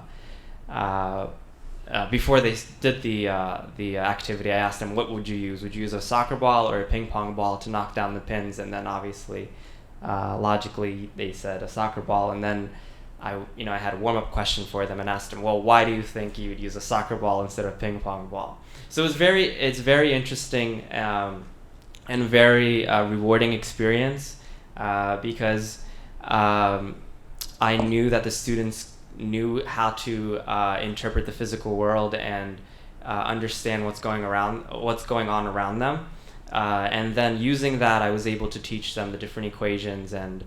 before they did the activity, I asked them, what would you use? Would you use a soccer ball or a ping pong ball to knock down the pins? And then obviously, logically, they said a soccer ball. And then I had a warm-up question for them and asked them, well, why do you think you would use a soccer ball instead of a ping pong ball? So it's very interesting and very rewarding experience because I knew that the students knew how to interpret the physical world and understand what's going on around them, and then using that, I was able to teach them the different equations and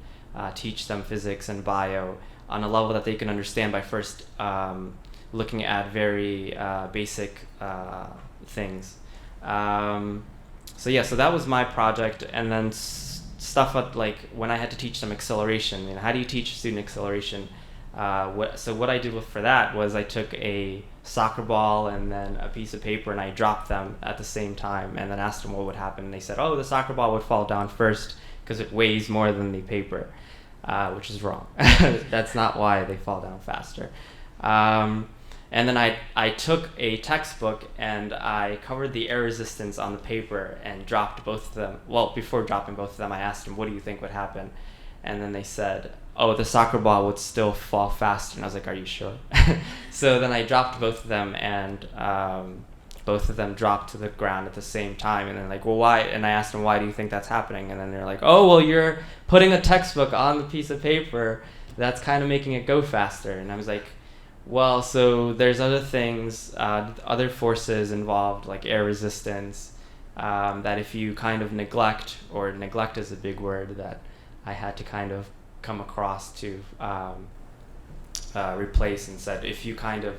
teach them physics and bio on a level that they can understand by first looking at very basic things. So that was my project, and then stuff like when I had to teach them acceleration. How do you teach a student acceleration? What I did for that was I took a soccer ball and then a piece of paper and I dropped them at the same time and then asked them what would happen. And they said, oh, the soccer ball would fall down first because it weighs more than the paper, which is wrong. That's not why they fall down faster. And then I took a textbook and I covered the air resistance on the paper and dropped both of them. Well, before dropping both of them, I asked them, what do you think would happen? And then they said, oh, the soccer ball would still fall faster. And I was like, are you sure? So then I dropped both of them, and both of them dropped to the ground at the same time. And they're like, well, why? And I asked them, why do you think that's happening? And then they're like, oh, well, you're putting a textbook on the piece of paper. That's kind of making it go faster. And I was like, well, so there's other things, other forces involved, like air resistance, that if you kind of neglect is a big word that I had to kind of come across to replace, and said if you kind of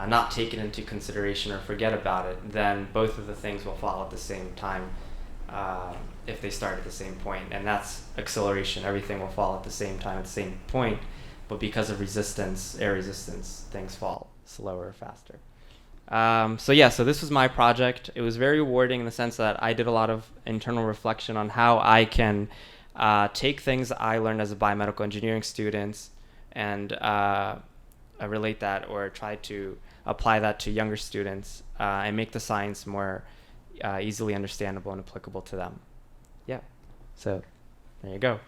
not take it into consideration or forget about it, then both of the things will fall at the same time if they start at the same point. And that's acceleration. Everything will fall at the same time at the same point, but because of resistance, air resistance, things fall slower or faster. So this was my project. It was very rewarding in the sense that I did a lot of internal reflection on how I can take things I learned as a biomedical engineering student and relate that or try to apply that to younger students and make the science more easily understandable and applicable to them. Yeah, so there you go.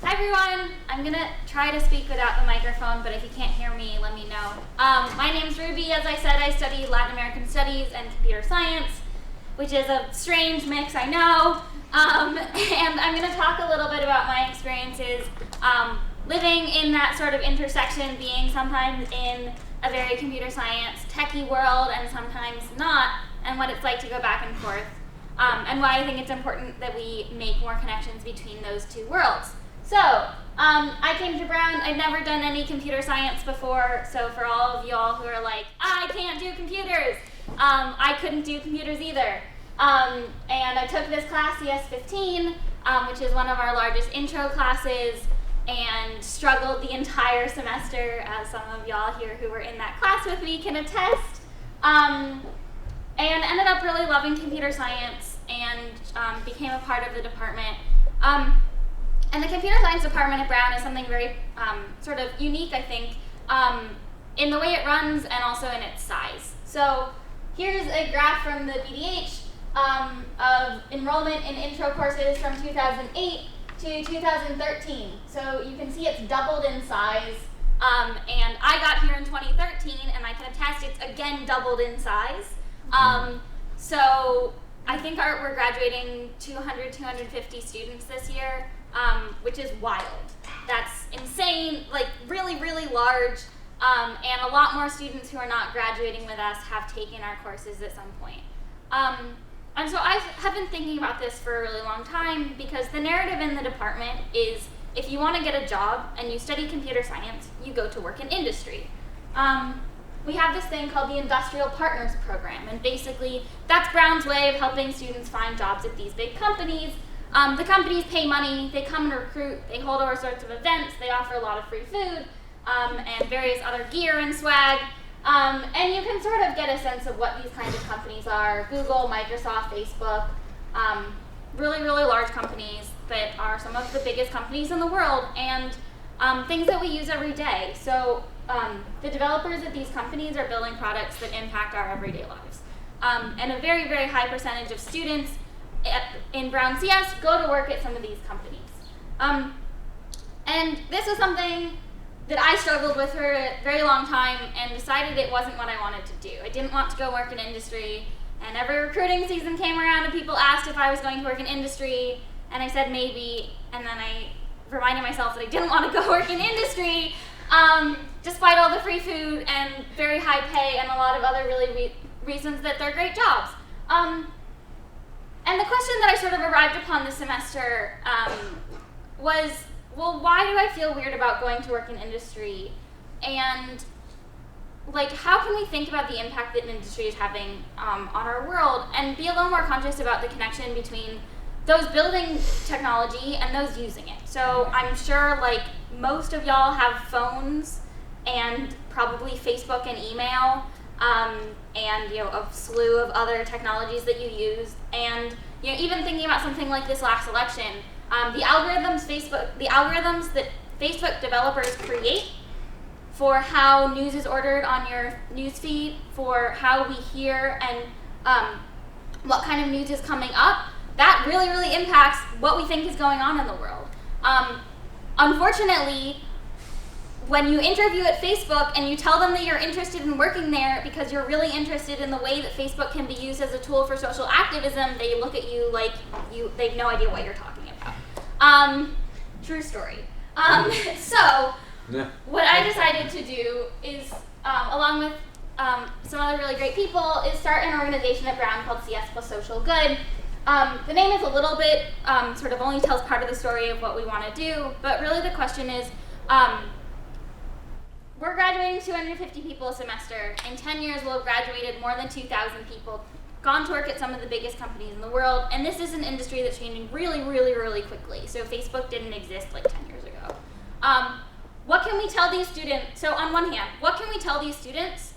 Hi everyone, I'm gonna try to speak without the microphone, but if you can't hear me, let me know. My name's Ruby. As I said, I study Latin American Studies and Computer Science, which is a strange mix, I know. And I'm gonna talk a little bit about my experiences living in that sort of intersection, being sometimes in a very computer science techie world and sometimes not, and what it's like to go back and forth. and why I think it's important that we make more connections between those two worlds. So, I came to Brown. I'd never done any computer science before, so for all of y'all who are like, I can't do computers, I couldn't do computers either. And I took this class, CS15, which is one of our largest intro classes, and struggled the entire semester, as some of y'all here who were in that class with me can attest, and ended up really loving computer science and became a part of the department. And the computer science department at Brown is something very sort of unique, I think, in the way it runs and also in its size. So here's a graph from the BDH of enrollment in intro courses from 2008 to 2013. So you can see it's doubled in size, and I got here in 2013, and I can attest it's again doubled in size. So I think we're graduating 200, 250 students this year, which is wild. That's insane, like really, really large, and a lot more students who are not graduating with us have taken our courses at some point. And so I have been thinking about this for a really long time, because the narrative in the department is if you want to get a job and you study computer science, you go to work in industry. We have this thing called the Industrial Partners Program, and basically that's Brown's way of helping students find jobs at these big companies. The companies pay money, they come and recruit, they hold all sorts of events, they offer a lot of free food, and various other gear and swag. And you can sort of get a sense of what these kinds of companies are. Google, Microsoft, Facebook, really, really large companies that are some of the biggest companies in the world, and things that we use every day. So the developers at these companies are building products that impact our everyday lives. And a very, very high percentage of students in Brown CS go to work at some of these companies. And this was something that I struggled with for a very long time and decided it wasn't what I wanted to do. I didn't want to go work in industry, and every recruiting season came around and people asked if I was going to work in industry, and I said maybe, and then I reminded myself that I didn't want to go work in industry, despite all the free food and very high pay and a lot of other really reasons that they're great jobs. And the question that I sort of arrived upon this semester was, well, why do I feel weird about going to work in industry? And like, how can we think about the impact that industry is having on our world and be a little more conscious about the connection between those building technology and those using it? So I'm sure like most of y'all have phones and probably Facebook and email, and a slew of other technologies that you use. And even thinking about something like this last election, the algorithms that Facebook developers create for how news is ordered on your news feed, for how we hear and what kind of news is coming up, that really, really impacts what we think is going on in the world. Unfortunately, when you interview at Facebook and you tell them that you're interested in working there because you're really interested in the way that Facebook can be used as a tool for social activism, they look at you like they have no idea what you're talking about. True story. So what I decided to do is, along with some other really great people, is start an organization at Brown called CS plus Social Good. The name is a little bit, sort of only tells part of the story of what we want to do, but really the question is, we're graduating 250 people a semester. In 10 years, we'll have graduated more than 2,000 people, gone to work at some of the biggest companies in the world, and this is an industry that's changing really, really, really quickly. So Facebook didn't exist like 10 years ago. What can we tell these students? So on one hand, what can we tell these students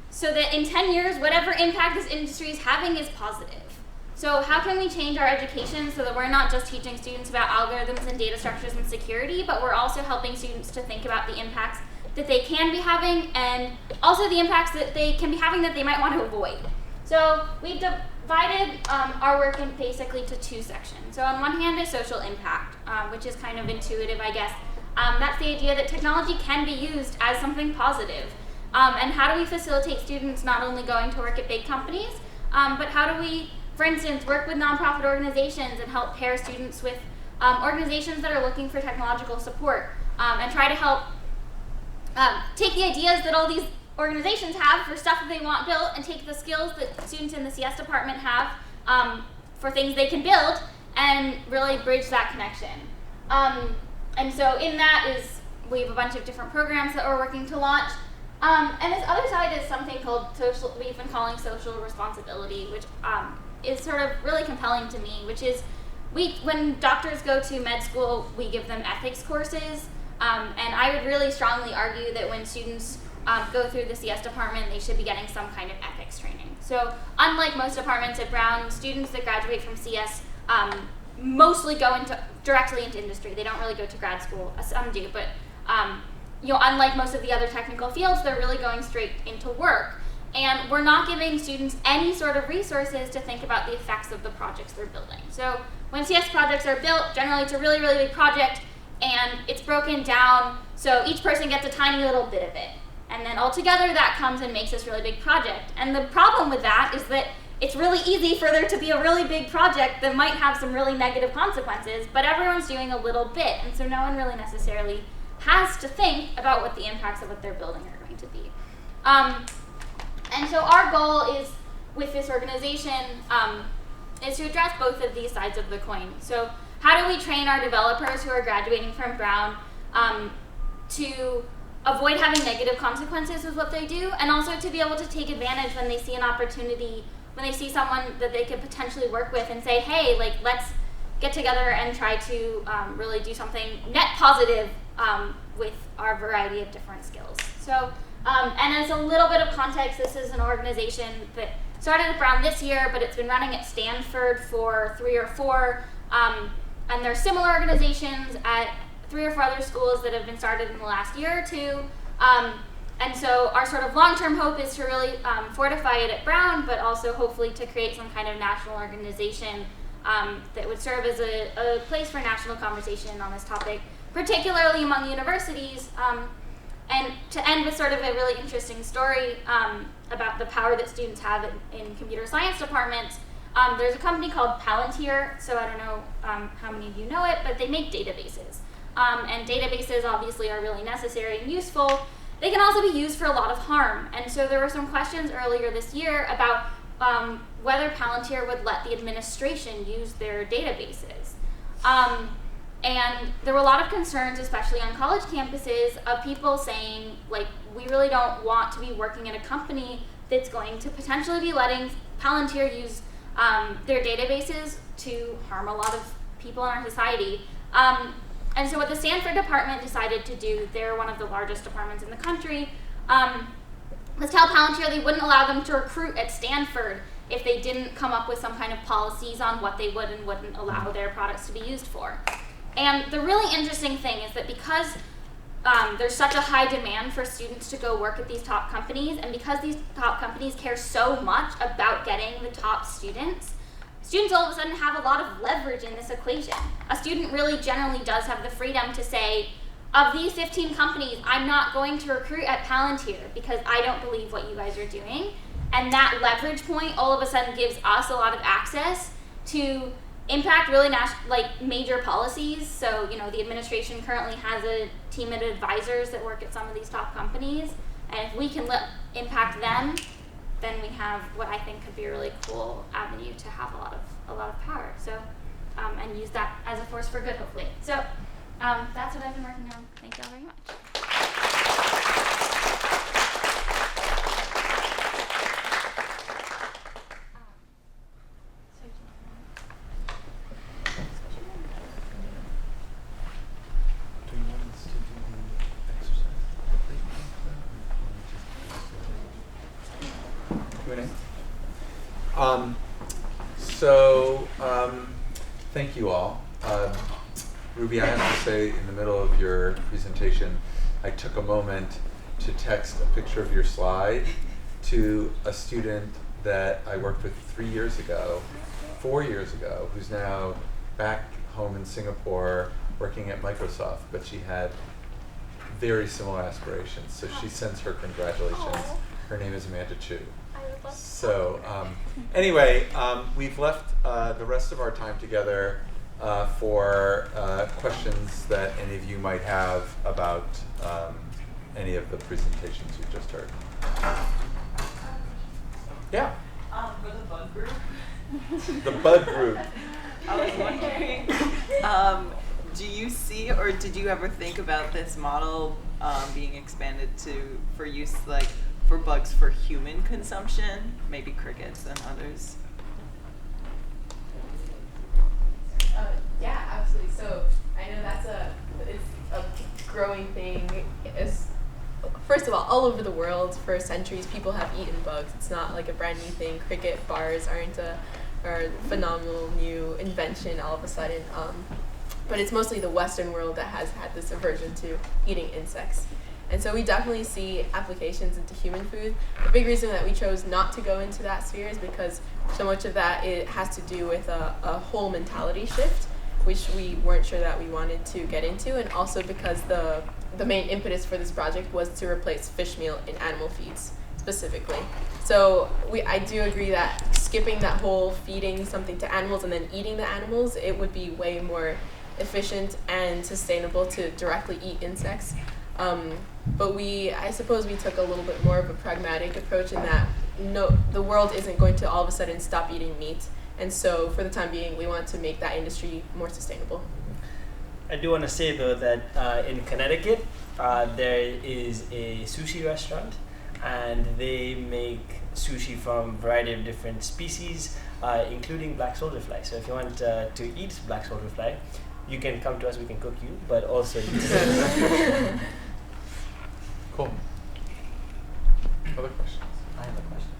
so that in 10 years, whatever impact this industry is having is positive? So how can we change our education so that we're not just teaching students about algorithms and data structures and security, but we're also helping students to think about the impacts that they can be having and also the impacts that they can be having that they might want to avoid. So we divided our work in basically to two sections. So on one hand is social impact, which is kind of intuitive, I guess. That's the idea that technology can be used as something positive. And how do we facilitate students not only going to work at big companies, but how do we, for instance, work with nonprofit organizations and help pair students with organizations that are looking for technological support, and try to help take the ideas that all these organizations have for stuff that they want built and take the skills that students in the CS department have for things they can build and really bridge that connection. And so in that we have a bunch of different programs that we're working to launch. And this other side is something called we've been calling social responsibility, which is sort of really compelling to me, which is when doctors go to med school, we give them ethics courses. And I would really strongly argue that when students go through the CS department, they should be getting some kind of ethics training. So unlike most departments at Brown, students that graduate from CS mostly go directly into industry. They don't really go to grad school. Some do, but unlike most of the other technical fields, they're really going straight into work. And we're not giving students any sort of resources to think about the effects of the projects they're building. So when CS projects are built, generally it's a really, really big project, and it's broken down so each person gets a tiny little bit of it. And then altogether that comes and makes this really big project. And the problem with that is that it's really easy for there to be a really big project that might have some really negative consequences, but everyone's doing a little bit, and so no one really necessarily has to think about what the impacts of what they're building are going to be. And so our goal is, with this organization, is to address both of these sides of the coin. So how do we train our developers who are graduating from Brown to avoid having negative consequences with what they do, and also to be able to take advantage when they see an opportunity, when they see someone that they could potentially work with and say, hey, let's get together and try to really do something net positive with our variety of different skills. So, and as a little bit of context, this is an organization that started at Brown this year, but it's been running at Stanford for 3 or 4, and there are similar organizations at 3 or 4 other schools that have been started in the last year or 2. And so our sort of long-term hope is to really fortify it at Brown, but also hopefully to create some kind of national organization that would serve as a place for national conversation on this topic, particularly among universities. And to end with sort of a really interesting story about the power that students have in computer science departments, there's a company called Palantir. So I don't know how many of you know it, but they make databases. And databases obviously are really necessary and useful. They can also be used for a lot of harm. And so there were some questions earlier this year about whether Palantir would let the administration use their databases. And there were a lot of concerns, especially on college campuses, of people saying, we really don't want to be working at a company that's going to potentially be letting Palantir use their databases to harm a lot of people in our society. And so what the Stanford department decided to do, they're one of the largest departments in the country, was tell Palantir they wouldn't allow them to recruit at Stanford if they didn't come up with some kind of policies on what they would and wouldn't allow their products to be used for. And the really interesting thing is that because there's such a high demand for students to go work at these top companies, and because these top companies care so much about getting the top students, students all of a sudden have a lot of leverage in this equation. A student really generally does have the freedom to say, of these 15 companies, I'm not going to recruit at Palantir because I don't believe what you guys are doing. And that leverage point all of a sudden gives us a lot of access to impact really major policies. So, the administration currently has a team of advisors that work at some of these top companies. And if we can impact them, then we have what I think could be a really cool avenue to have a lot of power. So, and use that as a force for good, hopefully. So, that's what I've been working on. Thank you all very much. Thank you all. Ruby, I have to say, in the middle of your presentation, I took a moment to text a picture of your slide to a student that I worked with 4 years ago, who's now back home in Singapore working at Microsoft, but she had very similar aspirations. So she sends her congratulations. Her name is Amanda Chu. So anyway, we've left the rest of our time together for questions that any of you might have about any of the presentations you've just heard. Yeah? For the bug group, The bug group. I was wondering, do you see or did you ever think about this model being expanded for use like for bugs for human consumption, maybe crickets and others? Yeah, absolutely. So I know it's a growing thing. First of all over the world for centuries people have eaten bugs. It's not like a brand new thing. Cricket bars aren't a phenomenal new invention all of a sudden. But it's mostly the Western world that has had this aversion to eating insects. And so we definitely see applications into human food. The big reason that we chose not to go into that sphere is because so much of that it has to do with a whole mentality shift, which we weren't sure that we wanted to get into, and also because the main impetus for this project was to replace fish meal in animal feeds specifically. So I do agree that skipping that whole feeding something to animals and then eating the animals, it would be way more efficient and sustainable to directly eat insects. But I suppose we took a little bit more of a pragmatic approach in that the world isn't going to all of a sudden stop eating meat. And so for the time being, we want to make that industry more sustainable. I do want to say though that in Connecticut, there is a sushi restaurant and they make sushi from a variety of different species, including black soldier fly. So if you want to eat black soldier fly, you can come to us, we can cook you, but also you can Cool. Other questions? I have a question.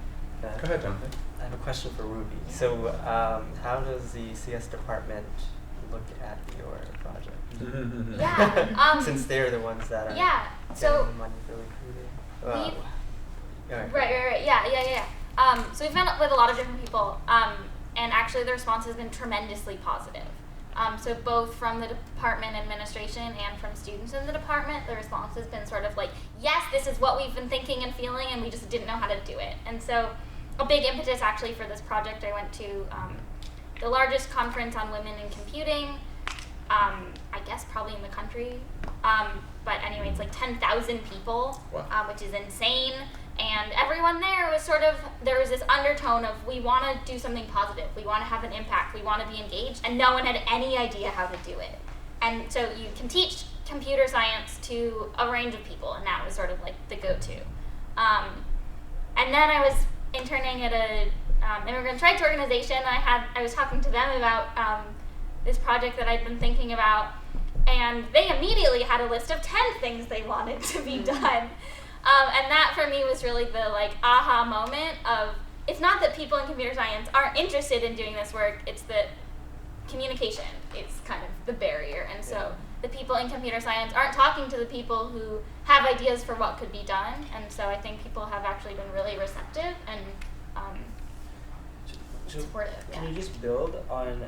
Go ahead, Jonathan. I have a question for Ruby. So how does the CS department look at your project? Yeah. Since they're the ones that are so getting the money for recruiting. Right. Yeah. So we've met with a lot of different people, and actually the response has been tremendously positive. So both from the department administration and from students in the department, the response has been sort of like, yes, this is what we've been thinking and feeling, and we just didn't know how to do it. And so a big impetus actually for this project, I went to the largest conference on women in computing, I guess probably in the country. But anyway, it's like 10,000 people, which is insane. And everyone there was there was this undertone of, we want to do something positive, we want to have an impact, we want to be engaged, and no one had any idea how to do it. And so you can teach computer science to a range of people, and that was sort of like the go-to. And then I was interning at a immigrant rights organization, and I was talking to them about this project that I'd been thinking about, and they immediately had a list of 10 things they wanted to be done. And that for me was really the aha moment of, it's not that people in computer science aren't interested in doing this work, it's that communication is kind of the barrier. And so the people in computer science aren't talking to the people who have ideas for what could be done. And so I think people have actually been really receptive and supportive. Can you just build on,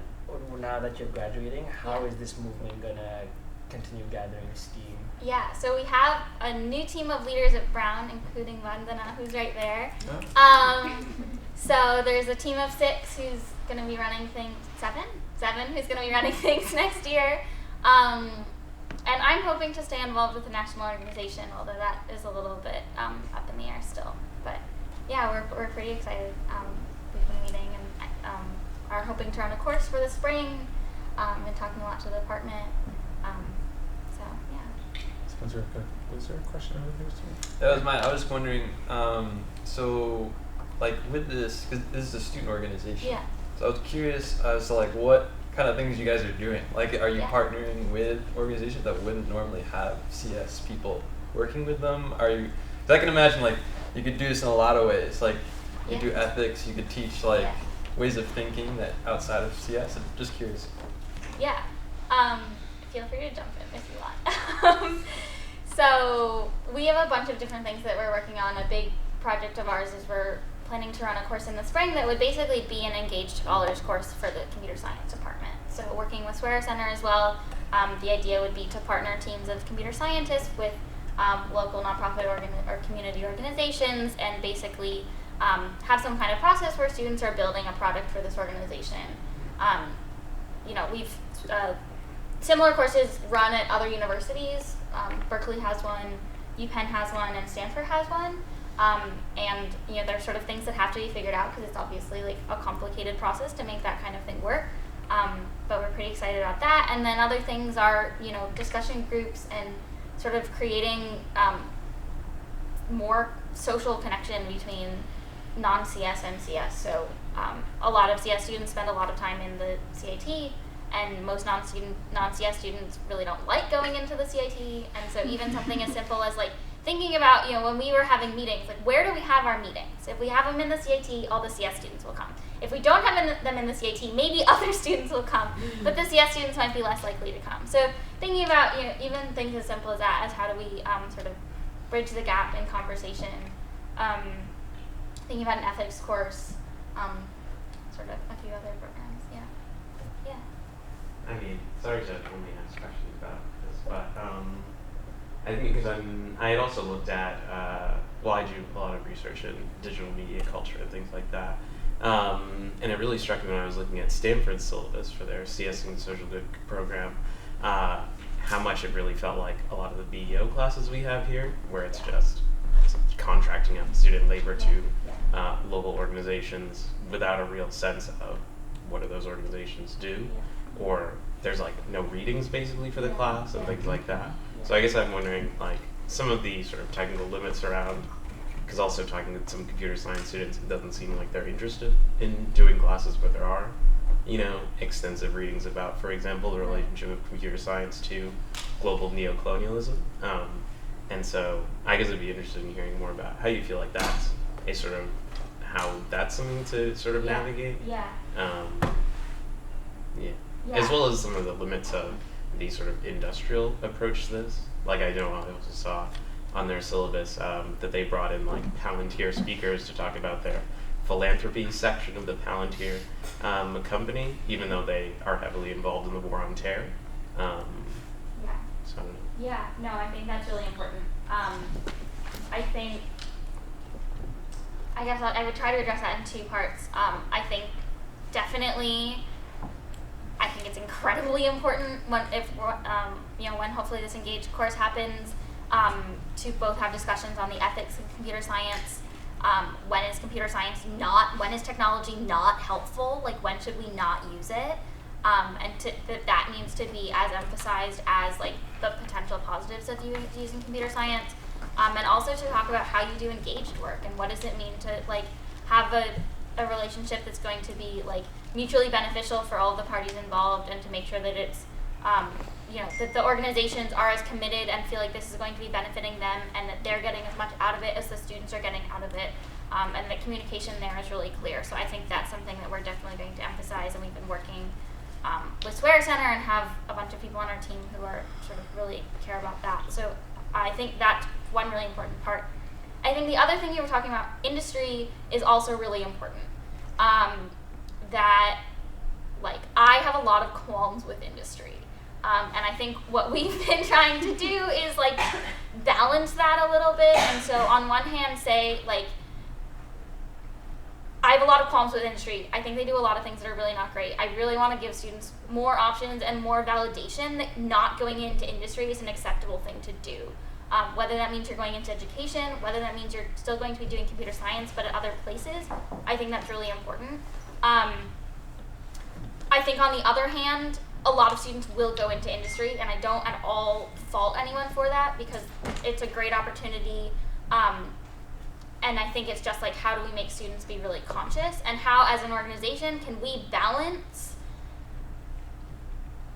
now that you're graduating, how is this movement going to continue gathering steam? Yeah, so we have a new team of leaders at Brown, including Vandana, who's right there. So there's a team of 6 who's going to be running things, 7 who's going to be running things next year. And I'm hoping to stay involved with the national organization, although that is a little bit up in the air still. But yeah, we're pretty excited. We've been meeting and are hoping to run a course for the spring, and talking a lot to the department. Was there a question over there too? That was mine. I was just wondering, so like with this, because this is a student organization. Yeah. So I was curious as to what kind of things you guys are doing. Like, are you partnering with organizations that wouldn't normally have CS people working with them? Are you? Because I can imagine you could do this in a lot of ways. Like you do ethics, you could teach ways of thinking that outside of CS. I'm just curious. Yeah. Feel free to jump in if you want. So we have a bunch of different things that we're working on. A big project of ours is we're planning to run a course in the spring that would basically be an engaged scholars course for the computer science department. So working with Swearer Center as well, the idea would be to partner teams of computer scientists with local nonprofit or community organizations, and basically have some kind of process where students are building a product for this organization. We've similar courses run at other universities. Berkeley has one, UPenn has one, and Stanford has one. And there's sort of things that have to be figured out because it's obviously like a complicated process to make that kind of thing work. But we're pretty excited about that. And then other things are, discussion groups and sort of creating more social connection between non-CS and CS. So a lot of CS students spend a lot of time in the CIT, and most non-CS students really don't like going into the CIT. And so even something as simple as like thinking about, when we were having meetings, like where do we have our meetings? If we have them in the CIT, all the CS students will come. If we don't have them in the CIT, maybe other students will come, but the CS students might be less likely to come. So thinking about, even things as simple as that, as how do we sort of bridge the gap in conversation, thinking about an ethics course, sort of a few other programs, yeah. I mean, sorry to only ask questions about this, but I think because I had also looked at, I do a lot of research in digital media culture and things like that. And it really struck me when I was looking at Stanford's syllabus for their CS and social good program, how much it really felt like a lot of the BEO classes we have here, where it's just contracting out student labor to local organizations without a real sense of what do those organizations do, or there's like no readings basically for the class and things like that. So I guess I'm wondering like some of the sort of technical limits around, because also talking to some computer science students, it doesn't seem like they're interested in doing classes where there are, extensive readings about, for example, the relationship of computer science to global neocolonialism. And so I guess I'd be interested in hearing more about how you feel like that's a sort of, how that's something to sort of navigate. As well as some of the limits of the sort of industrial approach to this. Like I know I also saw on their syllabus that they brought in like Palantir speakers to talk about their philanthropy section of the Palantir company, even though they are heavily involved in the war on terror. So I don't know. Yeah, no, I think that's really important. I guess I would try to address that in two parts. I think it's incredibly important when hopefully this engaged course happens, to both have discussions on the ethics of computer science. When is when is technology not helpful? Like when should we not use it? And that needs to be as emphasized as like the potential positives of using computer science. And also to talk about how you do engaged work and what does it mean to like have a relationship that's going to be like mutually beneficial for all of the parties involved, and to make sure that it's that the organizations are as committed and feel like this is going to be benefiting them, and that they're getting as much out of it as the students are getting out of it, and the communication there is really clear. So I think that's something that we're definitely going to emphasize, and we've been working with Swear Center and have a bunch of people on our team who are sort of really care about that. So I think that's one really important part. I think the other thing you were talking about, industry, is also really important. That, like, I have a lot of qualms with industry. And I think what we've been trying to do is, like, balance that a little bit. And so on one hand, say, like, I have a lot of qualms with industry. I think they do a lot of things that are really not great. I really want to give students more options and more validation that not going into industry is an acceptable thing to do. Whether that means you're going into education, whether that means you're still going to be doing computer science but at other places, I think that's really important. I think on the other hand, a lot of students will go into industry, and I don't at all fault anyone for that because it's a great opportunity. And I think it's just like, how do we make students be really conscious, and how as an organization can we balance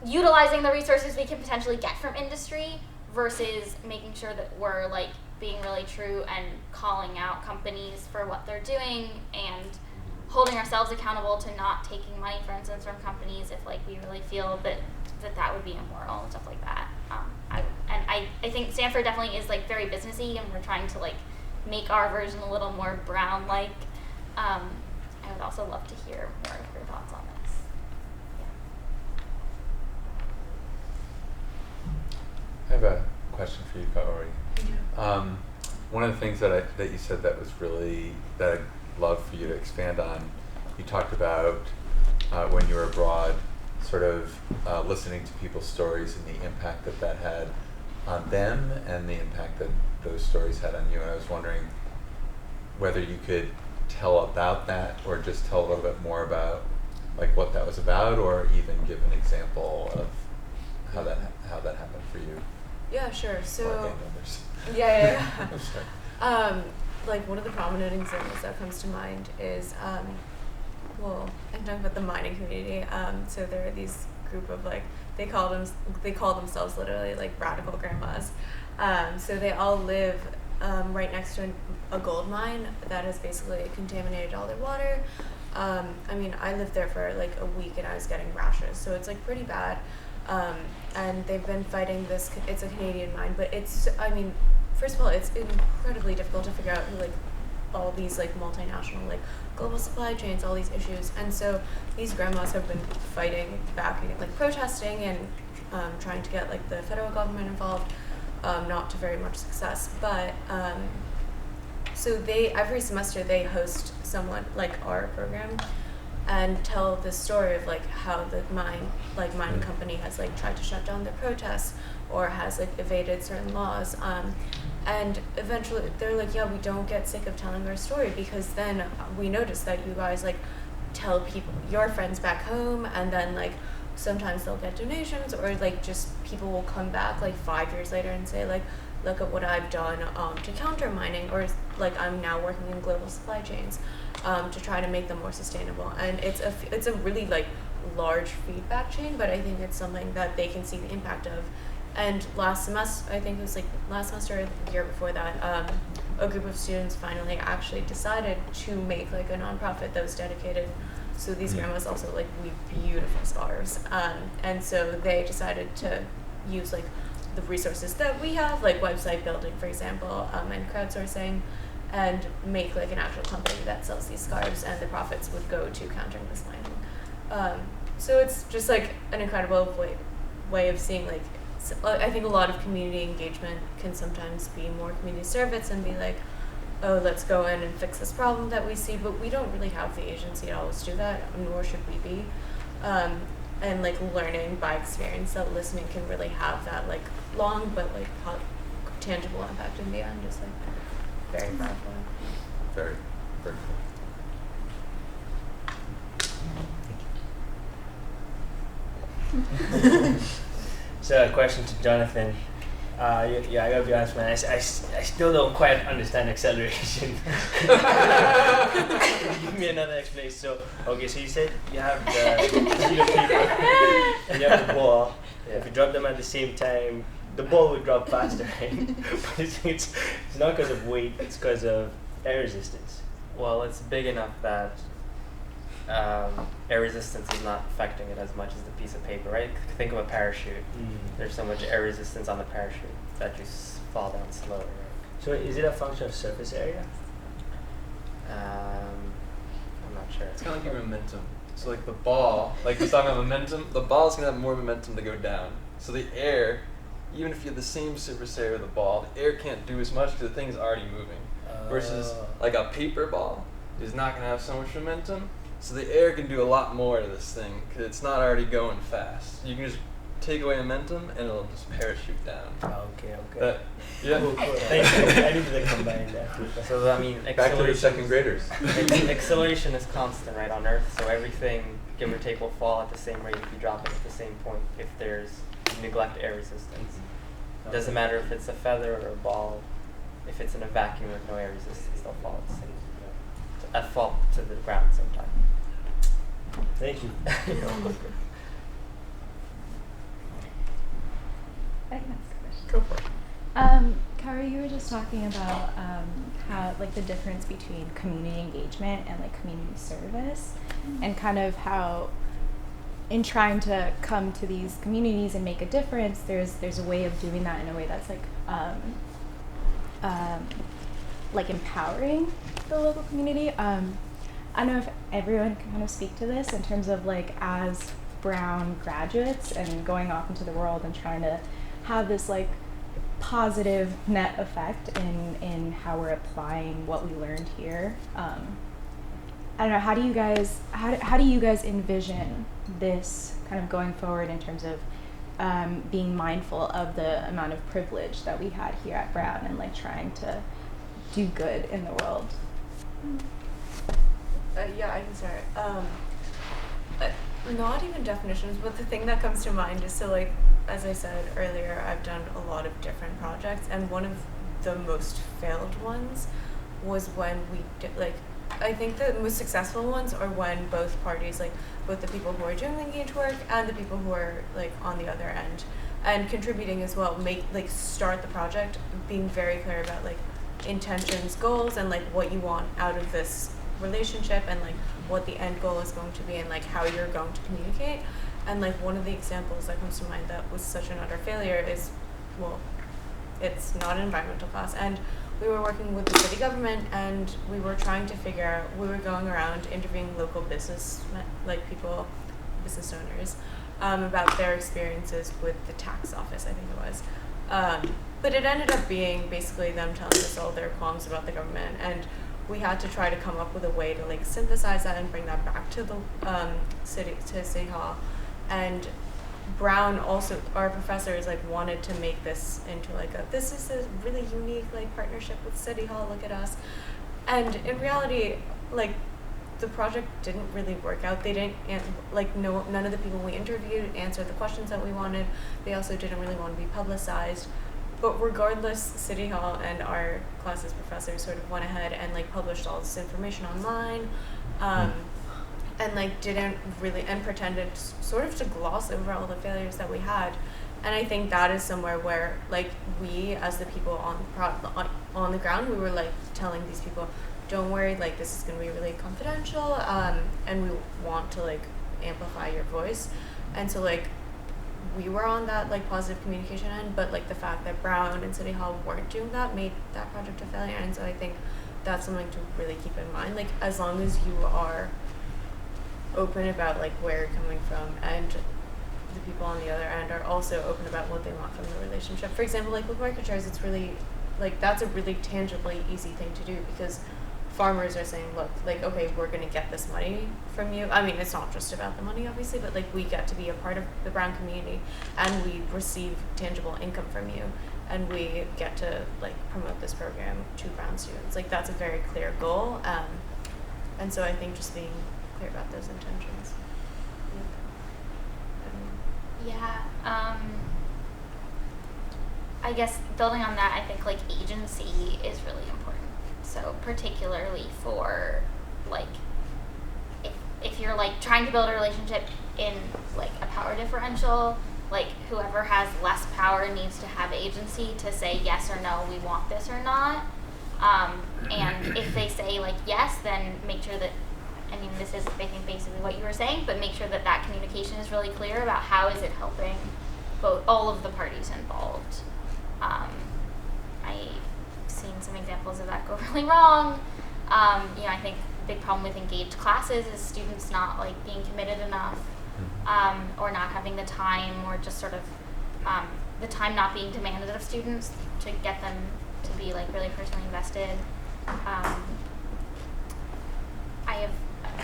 utilizing the resources we can potentially get from industry versus making sure that we're like being really true and calling out companies for what they're doing and holding ourselves accountable to not taking money, for instance, from companies if like we really feel that would be immoral and stuff like that. I think Stanford definitely is like very businessy, and we're trying to like make our version a little more Brown-like. I would also love to hear more of your thoughts on this. I have a question for you, Kaori. One of the things that you said that was really, that I'd love for you to expand on, you talked about when you were abroad, sort of listening to people's stories and the impact that had on them and the impact that those stories had on you. And I was wondering whether you could tell about that or just tell a little bit more about like what that was about, or even give an example of how that happened for you. Yeah, sure. So I'm yeah. Like one of the prominent examples that comes to mind is well, I'm talking about the mining community. So there are these group of like they call themselves literally like radical grandmas. So they all live right next to a gold mine that has basically contaminated all their water. I mean, I lived there for like a week and I was getting rashes, so it's like pretty bad. And they've been fighting this. It's a Canadian mine, but it's, I mean, first of all, it's incredibly difficult to figure out who, like, all these like multinational, like global supply chains, all these issues. And so these grandmas have been fighting back, like protesting and trying to get like the federal government involved, not to very much success. But so every semester they host someone like our program and tell the story of like how the mining company has like tried to shut down their protests or has like evaded certain laws. And eventually they're like, yeah, we don't get sick of telling our story, because then we notice that you guys like tell people, your friends back home, and then like sometimes they'll get donations, or like just people will come back like 5 years later and say like, look at what I've done to counter mining, or like I'm now working in global supply chains to try to make them more sustainable. And it's a really like large feedback chain, but I think it's something that they can see the impact of. And last semester, I think it was like last semester or the year before that, a group of students finally actually decided to make like a nonprofit that was dedicated. So these grandmas also like weave beautiful scarves, and so they decided to use like the resources that we have, like website building, for example, and crowdsourcing, and make like an actual company that sells these scarves, and the profits would go to countering this mining. So it's just like an incredible way of seeing like. I think a lot of community engagement can sometimes be more community service and be like, oh, let's go in and fix this problem that we see, but we don't really have the agency to always do that, nor should we be. And like learning by experience that listening can really have that like long but like tangible impact in the end is like very powerful. Very, very cool. So a question to Jonathan. Yeah, I gotta be honest, man. I still don't quite understand acceleration. Give me another explanation. So, okay, so you said you have the sheet of paper and you have the ball. Yeah. If you drop them at the same time, the ball would drop faster, right? But it's not because of weight, it's because of air resistance. Well, it's big enough that air resistance is not affecting it as much as the piece of paper, right? Think of a parachute. There's so much air resistance on the parachute that you fall down slower, right? So is it a function of surface area? I'm not sure. It's kind of like your momentum. So like the ball, like you're talking about momentum, the ball's going to have more momentum to go down. So the air, even if you have the same surface area of the ball, the air can't do as much because the thing's already moving. Versus like a paper ball is not going to have so much momentum. So the air can do a lot more to this thing because it's not already going fast. You can just take away momentum and it'll just parachute down. Okay. Yeah. Cool. Thank you. I need to combine that. So I mean, back to the second graders. Acceleration is constant, right, on Earth. So everything, give or take, will fall at the same rate if you drop it at the same point. If there's neglect air resistance, it doesn't matter if it's a feather or a ball. If it's in a vacuum with no air resistance, they'll fall at the same. At fault to the ground sometime. Thank you. I can ask a question. Go for it. Kaori, you were just talking about how like the difference between community engagement and like community service, and kind of how in trying to come to these communities and make a difference, there's a way of doing that in a way that's like empowering the local community. I don't know if everyone can kind of speak to this in terms of like as brown graduates and going off into the world and trying to have this like positive net effect in how we're applying what we learned here. I don't know, how do you guys envision this kind of going forward in terms of being mindful of the amount of privilege that we had here at Brown and like trying to do good in the world? Yeah, I can start. Not even definitions, but the thing that comes to mind is, so like, as I said earlier, I've done a lot of different projects, and one of the most failed ones was when we did, like, I think the most successful ones are when both parties, like both the people who are doing the engaged work and the people who are like on the other end and contributing as well, start the project being very clear about like intentions, goals, and like what you want out of this relationship, and like what the end goal is going to be, and like how you're going to communicate. And like one of the examples that comes to mind that was such an utter failure is, well, it's not an environmental class, and we were working with the city government, and we were trying to figure out, we were going around interviewing local business, like people, business owners, about their experiences with the tax office, I think it was. But it ended up being basically them telling us all their qualms about the government, and we had to try to come up with a way to like synthesize that and bring that back to the city hall. And Brown also, our professors like wanted to make this into like this is a really unique like partnership with City Hall, look at us. And in reality, like the project didn't really work out. They didn't none of the people we interviewed answered the questions that we wanted. They also didn't really want to be publicized. But regardless, City Hall and our classes professors sort of went ahead and like published all this information online. And like didn't really, and pretended sort of to gloss over all the failures that we had. And I think that is somewhere where like we as the people on the ground, we were like telling these people, don't worry, like this is going to be really confidential, and we want to like amplify your voice. And so like we were on that like positive communication end, but like the fact that Brown and City Hall weren't doing that made that project a failure. And so I think that's something to really keep in mind, like as long as you are open about like where you're coming from, and the people on the other end are also open about what they want from the relationship. For example, like with market shares, it's really like that's a really tangibly easy thing to do, because farmers are saying, look, like, okay, we're going to get this money from you. I mean, it's not just about the money, obviously, but like we get to be a part of the Brown community, and we receive tangible income from you, and we get to like promote this program to Brown students. Like that's a very clear goal, and so I think just being clear about those intentions. I guess building on that, I think like agency is really important. So particularly for like if you're like trying to build a relationship in like a power differential, like whoever has less power needs to have agency to say yes or no, we want this or not. And if they say like yes, then make sure that, I mean, this is, I think, basically what you were saying, but make sure that that communication is really clear about how is it helping all of the parties involved. I've seen some examples of that go really wrong. I think a big problem with engaged classes is students not like being committed enough, or not having the time, or just sort of the time not being demanded of students to get them to be like really personally invested. I have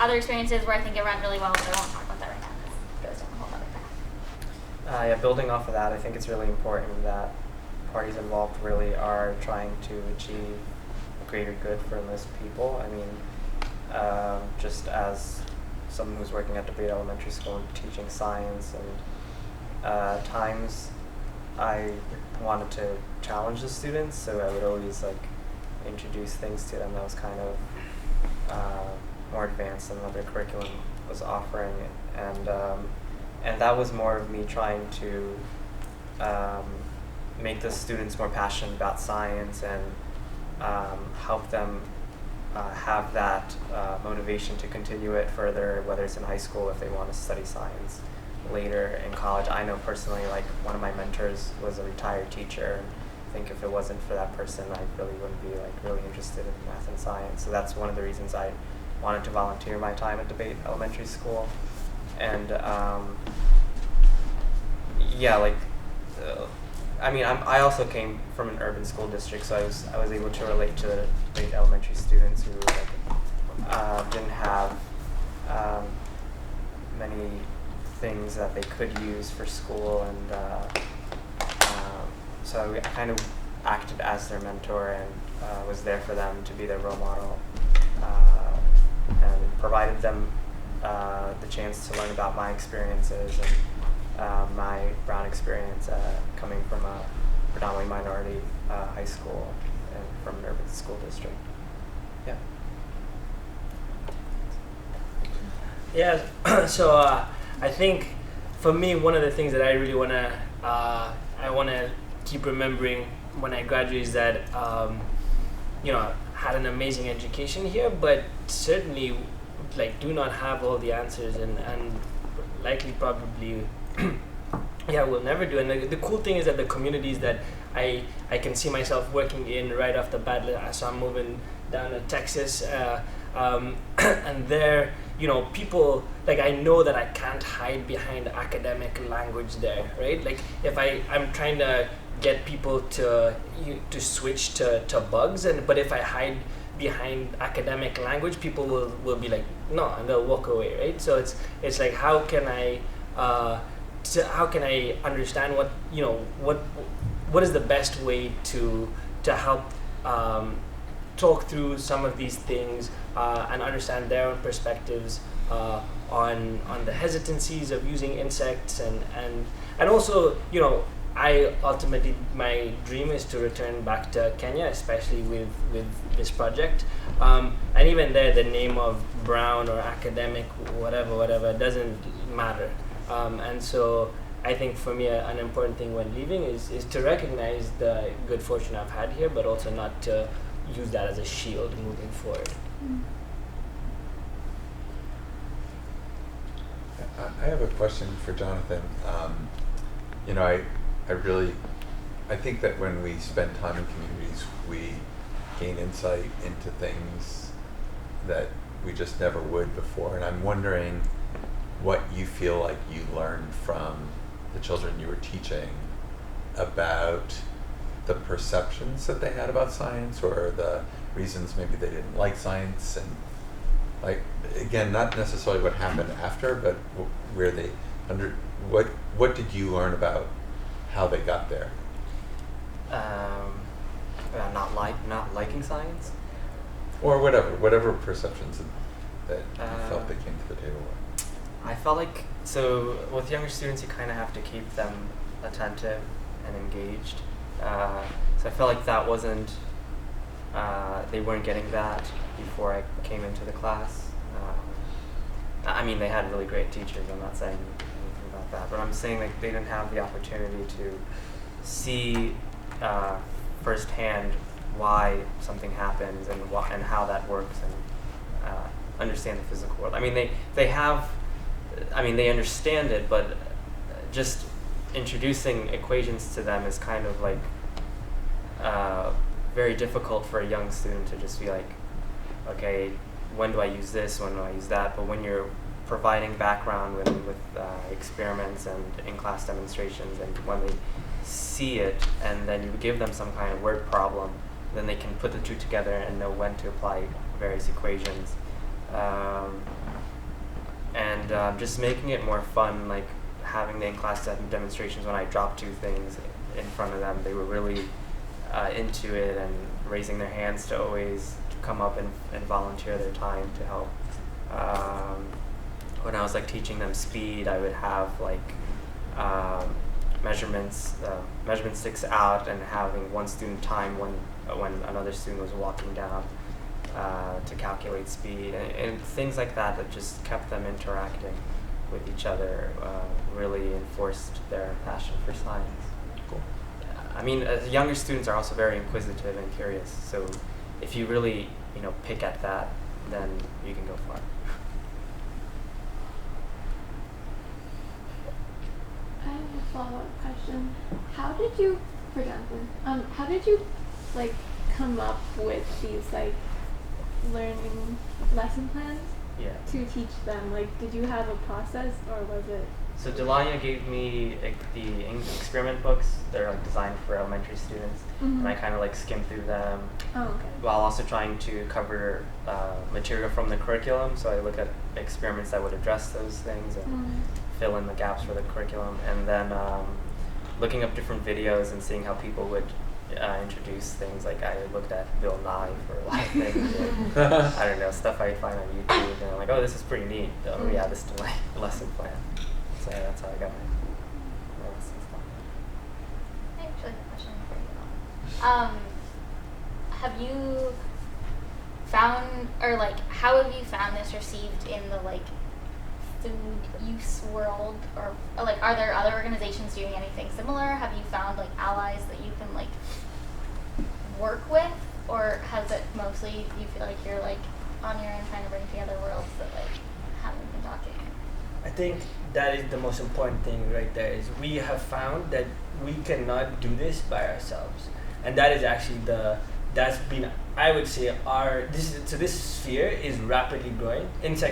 other experiences where I think it went really well, but I won't talk about that right now because it goes down a whole other path. Building off of that, I think it's really important that parties involved really are trying to achieve a greater good for most people. I mean, just as someone who's working at DeBate Elementary School and teaching science, and times I wanted to challenge the students, so I would always like introduce things to them that was kind of more advanced than what their curriculum was offering, and that was more of me trying to make the students more passionate about science, and help them have that motivation to continue it further, whether it's in high school if they want to study science later in college. I know personally, like one of my mentors was a retired teacher, and I think if it wasn't for that person, I really wouldn't be like really interested in math and science. So that's one of the reasons I wanted to volunteer my time at DeBate Elementary School. And I also came from an urban school district, so I was able to relate to the DeBate Elementary students who didn't have many things that they could use for school, and so I kind of acted as their mentor and was there for them to be their role model. and provided them the chance to learn about my experiences and my Brown experience coming from a predominantly minority high school and from an urban school district. Yeah. Yeah, so I think for me, one of the things that I really want to keep remembering when I graduate is that, had an amazing education here, but certainly do not have all the answers and likely probably, will never do. And the cool thing is that the communities that I can see myself working in right off the bat, so I'm moving down to Texas, and there, people, I know that I can't hide behind academic language there, right? If I'm trying to get people to switch to bugs, but if I hide behind academic language, people will be like, no, and they'll walk away, right? So it's like, how can I understand what is the best way to help talk through some of these things and understand their own perspectives on the hesitancies of using insects and also, I ultimately, my dream is to return back to Kenya, especially with this project. And even there, the name of Brown or academic, whatever, doesn't matter. And so I think for me, an important thing when leaving is to recognize the good fortune I've had here, but also not to use that as a shield moving forward. I have a question for Jonathan. I think that when we spend time in communities, we gain insight into things that we just never would before. And I'm wondering what you feel like you learned from the children you were teaching about the perceptions that they had about science, or the reasons maybe they didn't like science, and again, not necessarily what happened after, but where they what did you learn about how they got there? Not liking science, or whatever perceptions that you felt they came to the table with. I felt like, so with younger students, you kind of have to keep them attentive and engaged. So I felt like that wasn't, they weren't getting that before I came into the class. They had really great teachers, I'm not saying anything about that, but I'm saying they didn't have the opportunity to see firsthand why something happens and how that works, and understand the physical world. They understand it, but just introducing equations to them is kind of very difficult for a young student to just be like, okay, when do I use this, when do I use that? But when you're providing background with experiments and in-class demonstrations, and when they see it and then you give them some kind of word problem, then they can put the two together and know when to apply various equations. Just making it more fun, like having the in-class demonstrations. When I dropped two things in front of them, they were really into it and raising their hands to always come up and volunteer their time to help. When I was teaching them speed, I would have measurement sticks out and having one student time when another student was walking down to calculate speed, and things like that just kept them interacting with each other, really enforced their passion for science. Cool. Younger students are also very inquisitive and curious, so if you really pick at that, then you can go far. I have a follow-up question. How did you come up with these learning lesson plans to teach them? Did you have a process, or was it? So Dilania gave me the experiment books. They're designed for elementary students, and I kind of skimmed through them. Oh, okay. While also trying to cover material from the curriculum. So I look at experiments that would address those things and fill in the gaps for the curriculum, and then looking up different videos and seeing how people would introduce things. Like I looked at Bill Nye for a lot of things. And, I don't know, stuff I find on YouTube, and I'm like, oh, this is pretty neat. Oh yeah, this is my lesson plan. So that's how I got my lesson plan. I actually have a question for you. Have you found, or like, how have you found this received in the like food use world, or like, are there other organizations doing anything similar? Have you found like allies that you can like work with, or has it mostly, you feel like you're like on your own trying to bring together worlds that like haven't been talking? I think that is the most important thing right there, is we have found that we cannot do this by ourselves, and that is actually that's been, I would say, this sphere is rapidly growing. These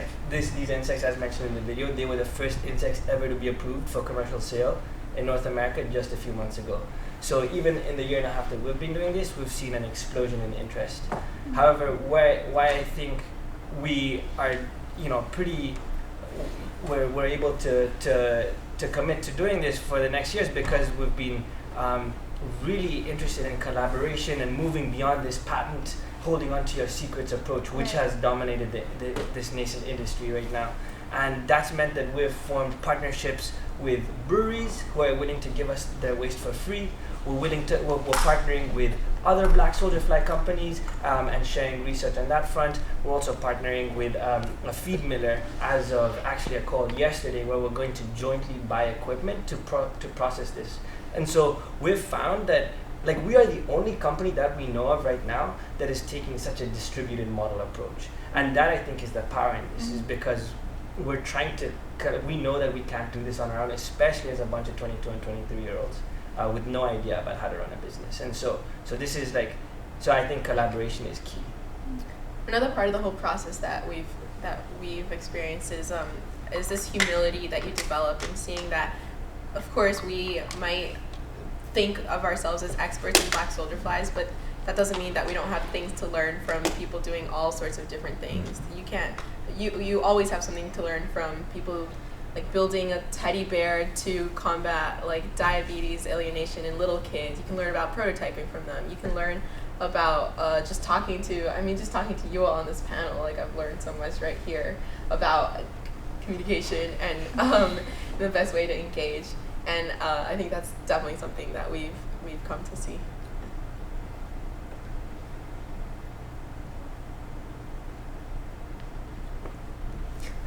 insects, as mentioned in the video, they were the first insects ever to be approved for commercial sale in North America just a few months ago. So even in the year and a half that we've been doing this, we've seen an explosion in interest. However, why I think we are, we're able to commit to doing this for the next years, because we've been really interested in collaboration and moving beyond this patent, holding on to your secrets approach, which has dominated this nascent industry right now. And that's meant that we've formed partnerships with breweries who are willing to give us their waste for free. We're partnering with other black soldier fly companies and sharing research on that front. We're also partnering with a feed miller as of actually a call yesterday, where we're going to jointly buy equipment to process this. And so we've found that we are the only company that we know of right now that is taking such a distributed model approach. And that, I think, is the power in this, is because we're trying to, we know that we can't do this on our own, especially as a bunch of 22 and 23-year-olds with no idea about how to run a business. And so this is so I think collaboration is key. Another part of the whole process that we've experienced is this humility that you develop in seeing that, of course, we might think of ourselves as experts in black soldier flies, but that doesn't mean that we don't have things to learn from people doing all sorts of different things. You always have something to learn from people, like building a teddy bear to combat diabetes, alienation in little kids. You can learn about prototyping from them. You can learn about just talking to you all on this panel. I've learned so much right here about communication and the best way to engage. And I think that's definitely something that we've come to see.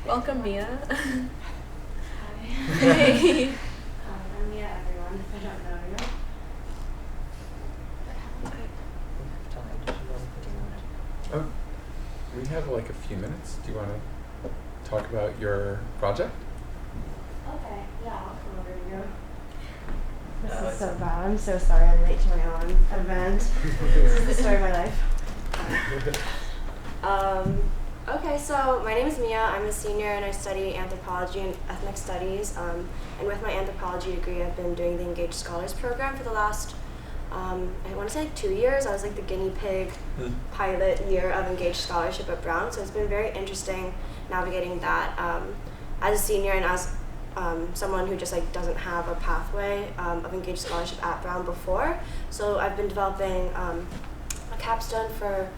Welcome, Mia. Hi. Hey. I'm Mia, everyone, if I don't know you. Oh, we have a few minutes. Do you want to talk about your project? Okay, yeah, I'll come over to you. This is so bad. I'm so sorry I'm late to my own event. This is the story of my life. Okay, so my name is Mia. I'm a senior and I study anthropology and ethnic studies. And with my anthropology degree, I've been doing the Engaged Scholars program for the last, I want to say 2 years. I was the guinea pig pilot year of Engaged Scholarship at Brown. So it's been very interesting navigating that as a senior and as someone who just doesn't have a pathway of Engaged Scholarship at Brown before. So I've been developing a capstone for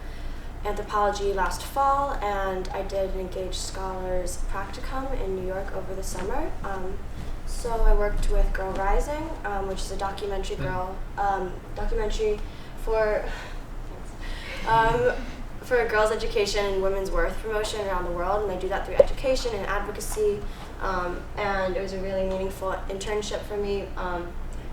anthropology last fall, and I did an Engaged Scholars practicum in New York over the summer. So I worked with Girl Rising, which is a documentary for girls' education and women's worth promotion around the world, and I do that through education and advocacy. And it was a really meaningful internship for me,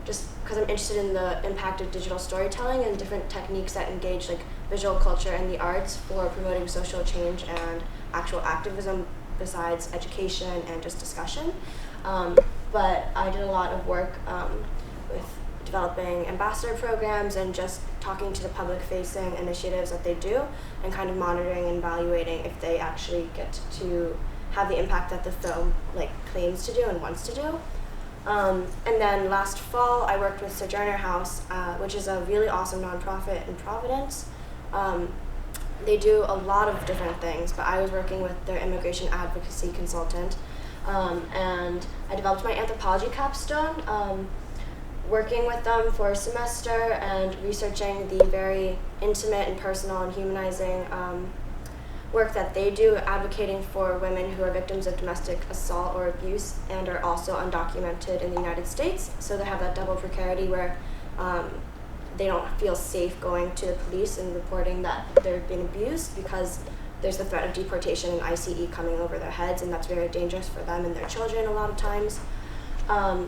just because I'm interested in the impact of digital storytelling and different techniques that engage visual culture and the arts for promoting social change and actual activism besides education and just discussion. But I did a lot of work with developing ambassador programs and just talking to the public-facing initiatives that they do and kind of monitoring and evaluating if they actually get to have the impact that the film claims to do and wants to do. And then last fall, I worked with Sojourner House, which is a really awesome nonprofit in Providence. They do a lot of different things, but I was working with their immigration advocacy consultant, and I developed my anthropology capstone. working with them for a semester and researching the very intimate and personal and humanizing work that they do, advocating for women who are victims of domestic assault or abuse and are also undocumented in the United States. So they have that double precarity where they don't feel safe going to the police and reporting that they've been abused because there's the threat of deportation and ICE coming over their heads, and that's very dangerous for them and their children a lot of times.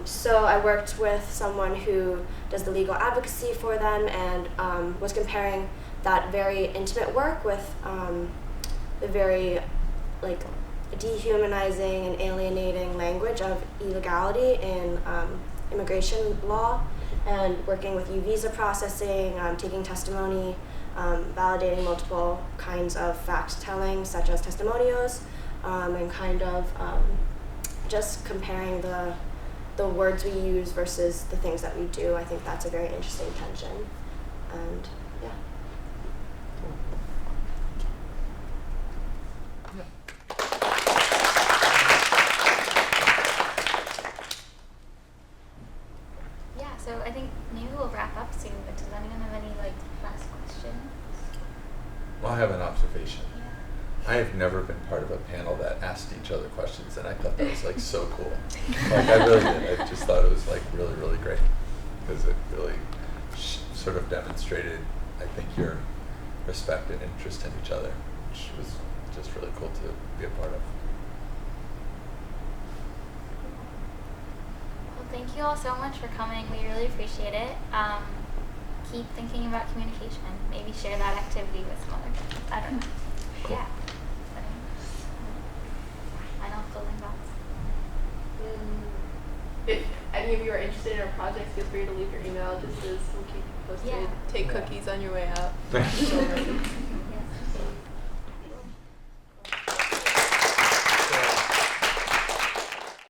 So I worked with someone who does the legal advocacy for them and was comparing that very intimate work with the very dehumanizing and alienating language of illegality in immigration law, and working with visa processing, taking testimony, validating multiple kinds of fact-telling, such as testimonials, and kind of just comparing the words we use versus the things that we do. I think that's a very interesting tension, and yeah. Yeah, so I think maybe we'll wrap up soon, but does anyone have any last questions? Well, I have an observation. I have never been part of a panel that asked each other questions, and I thought that was so cool. I really did. I just thought it was really, really great because it really sort of demonstrated, I think, your respect and interest in each other, which was just really cool to be a part of. Well, thank you all so much for coming. We really appreciate it. Keep thinking about communication. Maybe share that activity with some other people. I don't know. Cool. Yeah. Final closing thoughts. If any of you are interested in our project, feel free to leave your email just as we'll keep you posted. Yeah. Take cookies on your way out.